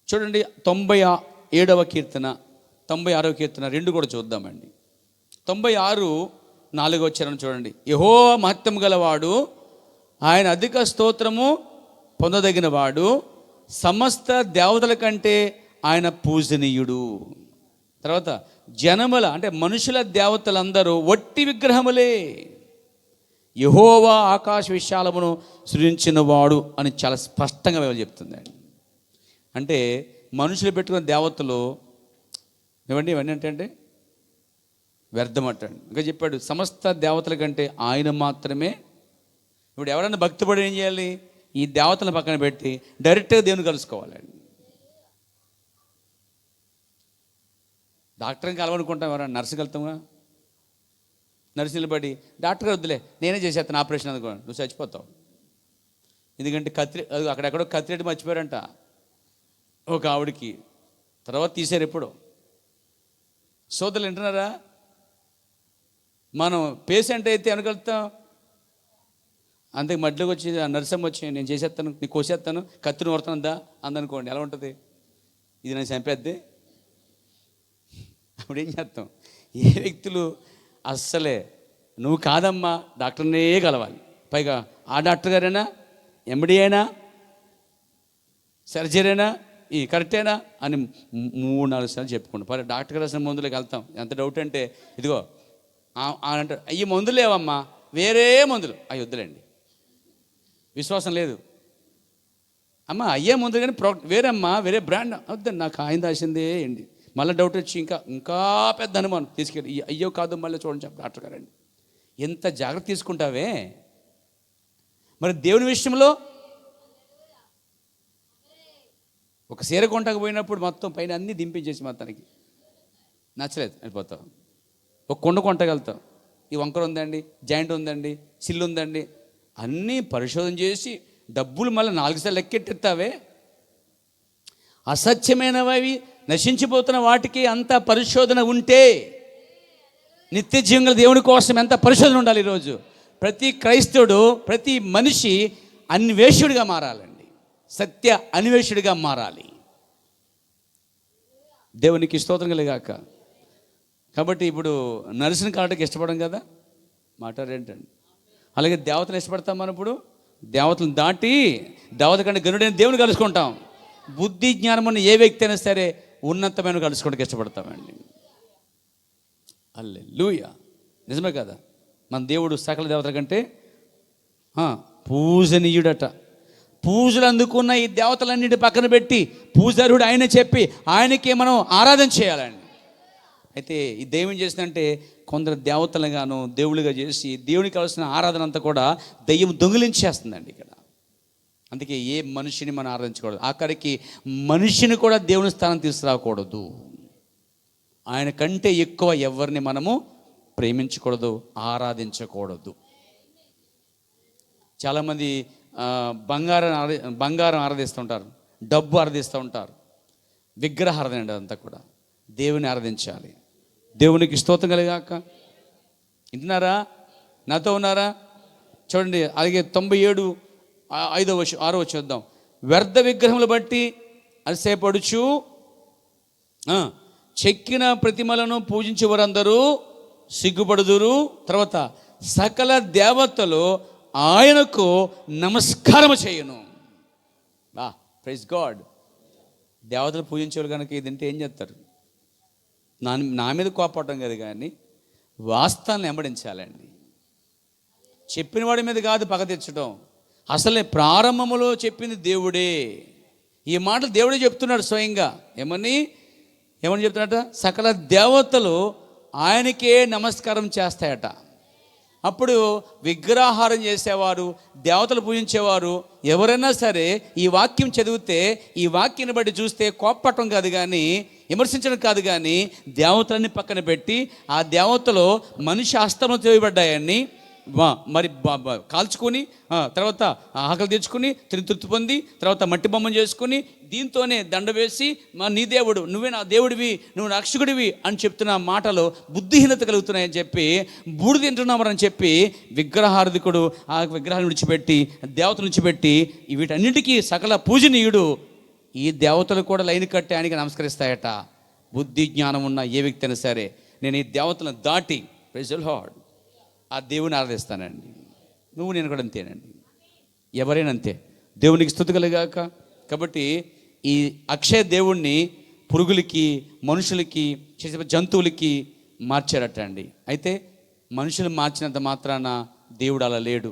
చూడండి 97వ కీర్తన, 96వ కీర్తన రెండు కూడా చూద్దామండి. 96:4 వచ్చారని చూడండి. యెహోవా మహత్యం గలవాడు, ఆయన అధిక స్తోత్రము పొందదగిన వాడు, సమస్త దేవతల కంటే ఆయన పూజనీయుడు. తర్వాత జనముల అంటే మనుషుల దేవతలందరూ వట్టి విగ్రహములే, యెహోవా ఆకాశ విశాలమును సృజించిన వాడు అని చాలా స్పష్టంగా బైబిల్ చెప్తుందండి. అంటే మనుషులు పెట్టుకున్న దేవతలు ఇవన్నీ అంటే వ్యర్థమట్టండి. ఇంకా చెప్పాడు సమస్త దేవతల కంటే ఆయన మాత్రమే. ఇప్పుడు ఎవరైనా భక్తిపడి ఏం చేయాలి? ఈ దేవతలను పక్కన పెట్టి డైరెక్ట్గా దేవుని కలుసుకోవాలండి. డాక్టర్ని కలవనుకుంటాం, ఎవరైనా నర్సుకి వెళ్తాంగా. నర్సు నిలబడి డాక్టర్ గారు వద్దులే నేనే చేసేస్తాను ఆపరేషన్ అనుకో, నువ్వు చచ్చిపోతావు. ఎందుకంటే అక్కడెక్కడో కత్తిరెడ్డి మర్చిపోయారంట ఒక ఆవిడికి, తర్వాత తీశారు. ఎప్పుడు సోదరులు వింటున్నారా? మనం పేషెంట్ అయితే వెనకెళ్తాం, అంతే మధ్యలోకి వచ్చి ఆ నర్సమ్మ వచ్చి నేను చేసేస్తాను, నీకు కోసేస్తాను, కత్తిని కొడతానుదా అందనుకోండి, ఎలా ఉంటుంది? ఇది నేను చంపేద్ది. అప్పుడు ఏం చేస్తాం? ఏ వ్యక్తులు అస్సలే నువ్వు కాదమ్మా డాక్టర్నే కలవాలి, పైగా ఆ డాక్టర్ గారైనా ఎండి అయినా సర్జరీనా ఈ కరెక్టేనా అని 3-4 సార్లు చెప్పుకుంటాం. పరి డాక్టర్ గారు రాసిన మందులోకి వెళ్తాం. ఎంత డౌట్ అంటే ఇదిగో అంటారు, అయ్యి మందులు లేవమ్మా వేరే మందులు, అవి వద్దులేండి, విశ్వాసం లేదు. అమ్మ అయ్యే మందులు కానీ వేరేమ్మా వేరే బ్రాండ్ వద్దండి, నాకు ఆయన రాసిందే ఏంటి. మళ్ళీ డౌట్ వచ్చి ఇంకా పెద్ద అనుమానం తీసుకెళ్ళి అయ్యో కాదు మళ్ళీ చూడండి చెప్పు డాక్టర్ గారండి. ఎంత జాగ్రత్త తీసుకుంటావే. మరి దేవుని విషయంలో ఒక సీర కొంటకు పోయినప్పుడు మొత్తం పైన అన్నీ దింపించేసి మొత్తానికి నచ్చలేదు వెళ్ళిపోతావు. ఒక కొండ కొంటగలుగుతావు, ఈ వంకర ఉందండి, జాయింట్ ఉందండి, సిల్లు ఉందండి, అన్నీ పరిశోధన చేసి డబ్బులు మళ్ళీ 4 సార్లు లెక్కెట్టిస్తావే. అసత్యమైనవి నశించిపోతున్న వాటికి అంత పరిశోధన ఉంటే నిత్య జీవంగా దేవుని కోసం ఎంత పరిశోధన ఉండాలి. ఈరోజు ప్రతి క్రైస్తవుడు, ప్రతి మనిషి అన్వేషుడిగా మారాలండి, సత్య అన్వేషుడిగా మారాలి. దేవునికి స్తోత్రం కలుగాక. కాబట్టి ఇప్పుడు నర్సుని కావడానికి ఇష్టపడం కదా, మాట్లాడేంటండి. అలాగే దేవతను ఇష్టపడతాం. మనం ఇప్పుడు దేవతలను దాటి దేవత కంటే గనుడైన దేవుని కలుసుకుంటాం. బుద్ధి జ్ఞానం ఉన్న ఏ వ్యక్తి అయినా సరే ఉన్నతమైన కలుసుకోవడానికి ఇష్టపడతామండి. హల్లెలూయా. నిజమే కదా, మన దేవుడు సకల దేవతల కంటే పూజనీయుడట. పూజలు అందుకున్న ఈ దేవతలన్నిటి పక్కన పెట్టి పూజారుడు ఆయన చెప్పి ఆయనకే మనం ఆరాధన చేయాలండి. అయితే ఈ దెయ్యం చేసిందంటే కొందరు దేవతలుగాను దేవుళ్ళుగా చేసి దేవునికి కావాల్సిన ఆరాధన అంతా కూడా దెయ్యం దొంగిలించేస్తుందండి ఇక్కడ. అందుకే ఏ మనిషిని మనం ఆరాధించకూడదు, ఆఖరికి మనిషిని కూడా దేవుని స్థానం తీసుకురాకూడదు. ఆయన కంటే ఎక్కువ ఎవరిని మనము ప్రేమించకూడదు, ఆరాధించకూడదు. చాలామంది బంగారం ఆరాధిస్తూ ఉంటారు, డబ్బు ఆరాధిస్తూ ఉంటారు, విగ్రహ ఆరాధన అంతా కూడా. దేవుని ఆరాధించాలి, దేవునికి స్తోత్రం కలిగాక. వింటున్నారా? నాతో ఉన్నారా? చూడండి, అలాగే 97:5-6 చూద్దాం. వ్యర్థ విగ్రహములు బట్టి అతిశయపడుచు చెక్కిన ప్రతిమలను పూజించే వారందరూ సిగ్గుపడుదురు. తర్వాత సకల దేవతలు ఆయనకు నమస్కారం చేయను. Praise god. దేవతలు పూజించేవాళ్ళు కనుక ఇది తింటే ఏం చేస్తారు? నా మీద కోపడటం కదా, కానీ వాస్తవాన్ని వెంబడించాలండి. చెప్పిన వాడి మీద కాదు పగ తెచ్చడం. అసలే ప్రారంభములో చెప్పింది దేవుడే. ఈ మాటలు దేవుడే చెప్తున్నాడు స్వయంగా. ఏమని చెప్తున్నాడట? సకల దేవతలు ఆయనకే నమస్కారం చేస్తాయట. అప్పుడు విగ్రహారం చేసేవారు, దేవతలు పూజించేవారు ఎవరైనా సరే ఈ వాక్యం చదివితే, ఈ వాక్యాన్ని బట్టి చూస్తే కోప్పటం కాదు కానీ, విమర్శించడం కాదు కానీ, దేవతలన్నీ పక్కన పెట్టి ఆ దేవతలు మనిషి హస్తంలో చేయబడ్డాయని మరి కాల్చుకొని, తర్వాత ఆకలి తెచ్చుకొని తృప్తి పొంది, తర్వాత మట్టి బొమ్మను చేసుకుని దీంతోనే దండ వేసి నీ దేవుడు, నువ్వే నా దేవుడివి, నువ్వు రక్షకుడివి అని చెప్తున్న మాటలు బుద్ధిహీనత కలుగుతున్నాయని చెప్పి, బూడిద తింటున్నామని చెప్పి విగ్రహార్థికుడు ఆ విగ్రహాన్ని విడిచిపెట్టి, దేవతను విడిచిపెట్టి, వీటన్నిటికీ సకల పూజనీయుడు. ఈ దేవతలు కూడా లైన్ కట్టి ఆయనకి నమస్కరిస్తాయట. బుద్ధి జ్ఞానం ఉన్న ఏ వ్యక్తి అయినా సరే, నేను ఈ దేవతలను దాటి, ప్రైజ్ ది లార్డ్, ఆ దేవుని ఆరాధిస్తానండి. నువ్వు నేను కూడా అంతేనండి, ఎవరైనా అంతే. దేవునికి స్తుతి కలుగాక. కాబట్టి ఈ అక్షయ దేవుణ్ణి పురుగులకి, మనుషులకి, జంతువులకి మార్చారట అండి. అయితే మనుషులు మార్చినంత మాత్రాన దేవుడు అలా లేడు.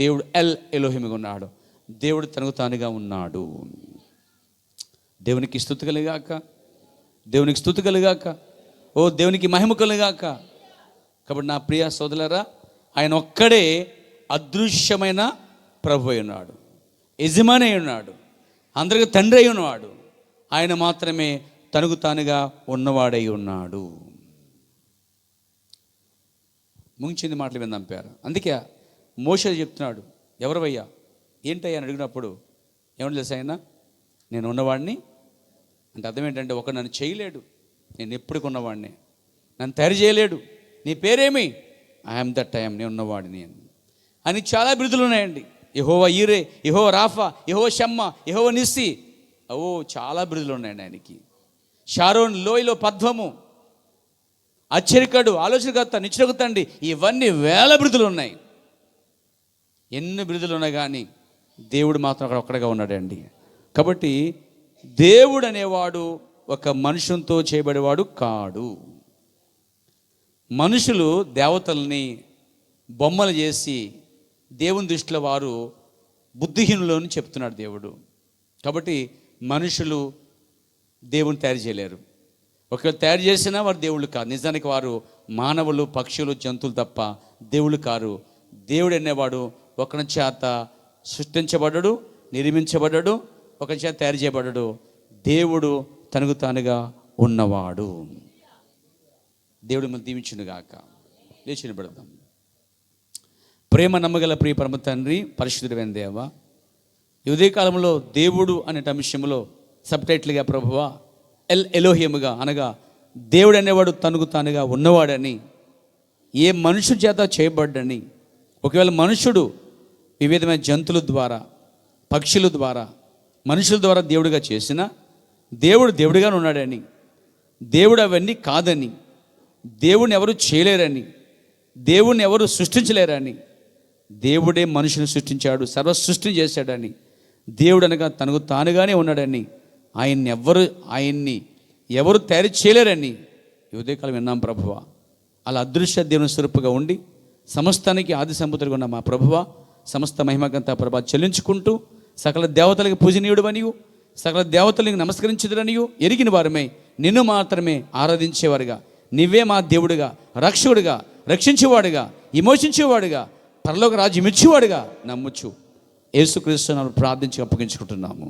దేవుడు ఎల్ ఎలోహిమిగా ఉన్నాడు. దేవుడు తనకు తానుగా ఉన్నాడు. దేవునికి స్తుతి కలుగాక. దేవునికి స్తుతి కలుగాక. ఓ దేవునికి మహిమ కలుగాక. కాబట్టి నా ప్రియ సోదరులారా, ఆయన ఒక్కడే అదృశ్యమైన ప్రభు అయి ఉన్నాడు, యజమాని అయి ఉన్నాడు, అందరికి తండ్రి అయి ఉన్నాడు. ఆయన మాత్రమే తనకు తానుగా ఉన్నవాడై ఉన్నాడు. ముగించింది మాటలు విందాం పేరు. అందుకే మోషే చెప్తున్నాడు, ఎవరివయ్యా, ఏంటయ్యా అని అడిగినప్పుడు ఏమని తెలుసు ఆయన? నేను ఉన్నవాడిని అంటే అర్థం ఏంటంటే, ఒక నన్ను చేయలేడు, నేను ఎప్పటికి ఉన్నవాడిని, నన్ను తయారు చేయలేడు. నీ పేరేమి? ఐఎమ్ దట్ ఐఎమ్, నేను ఉన్నవాడిని అని చాలా బిరుదులు ఉన్నాయండి. యెహోవా ఈరే, యెహోవా రాఫా, యెహోవా షమ్మా, యెహోవా నిస్సి, చాలా బిరుదులు ఉన్నాయండి ఆయనకి. షారోన్ లోయలో పద్మము, ఆశ్చర్యకరుడు, ఆలోచనకర్త, నిశ్చయతండి, ఇవన్నీ వేల బిరుదులు ఉన్నాయి. ఎన్ని బిరుదులు ఉన్నాయి కానీ దేవుడు మాత్రం అక్కడ ఒక్కడగా ఉన్నాడండి. కాబట్టి దేవుడు అనేవాడు ఒక మనుషులతో చేయబడేవాడు కాడు. మనుషులు దేవతల్ని బొమ్మలు చేసి దేవుని దృష్టిలో వారు బుద్ధిహీనులు అని చెప్తున్నాడు దేవుడు. కాబట్టి మనుషులు దేవుని తయారు చేయలేరు. ఒకవేళ తయారు చేసినా వారు దేవుళ్ళు కాదు. నిజానికి వారు మానవులు, పక్షులు, జంతువులు తప్ప దేవుళ్ళు కారు. దేవుడు అనేవాడు ఒకరి చేత సృష్టించబడ్డాడు, నిర్మించబడ్డాడు, ఒకరి చేత తయారు చేయబడ్డాడు. దేవుడు తనకు తానుగా ఉన్నవాడు. దేవుడు మనం దీవించునుగాక. లేచి నిలబడదాం. ప్రేమ నమ్మగల ప్రియ పరమ తండ్రి, పరిశుద్ధుడైన దేవా, ఈ ఉదయకాలంలో దేవుడు అనే అంశంలో సబ్ టైటిల్గా ప్రభువా ఎల్ ఎలోహిముగా, అనగా దేవుడు అనేవాడు తనకు తానుగా ఉన్నవాడని, ఏ మనుషుడి చేత చేయబడ్డని, ఒకవేళ మనుషుడు వివిధమైన జంతువుల ద్వారా, పక్షుల ద్వారా, మనుషుల ద్వారా దేవుడిగా చేసిన, దేవుడు దేవుడిగానే ఉన్నాడని, దేవుడు అవన్నీ కాదని, దేవుడిని ఎవరు చేయలేరని, దేవుడిని ఎవరు సృష్టించలేరని, దేవుడే మనుషుని సృష్టించాడు, సర్వ సృష్టిని చేశాడని, దేవుడు అనగా తనకు తానుగానే ఉన్నాడని, ఆయన్ని ఎవరు తయారు చేయలేరని ఈ ఉదయకాలం విన్నాం ప్రభువా. అలా అదృశ్య దేవుని స్వరూపుగా ఉండి సమస్తానికి ఆది సంపుతులుగా ఉన్న మా ప్రభువా, సమస్త మహిమకంతా ప్రభా చెల్లించుకుంటూ సకల దేవతలకు పూజనీయుడు అనియు, సకల దేవతలకు నమస్కరించుదురనియు ఎరిగిన వారమే నిన్ను మాత్రమే ఆరాధించేవారుగా, నీవే మా దేవుడుగా, రక్షకుడుగా, రక్షించేవాడుగా, విమోచించేవాడుగా, పరలోక రాజ్యం ఇచ్చేవాడుగా నమ్ముచు యేసుక్రీస్తు నామమున ప్రార్థించి అప్పగించుకుంటున్నాము.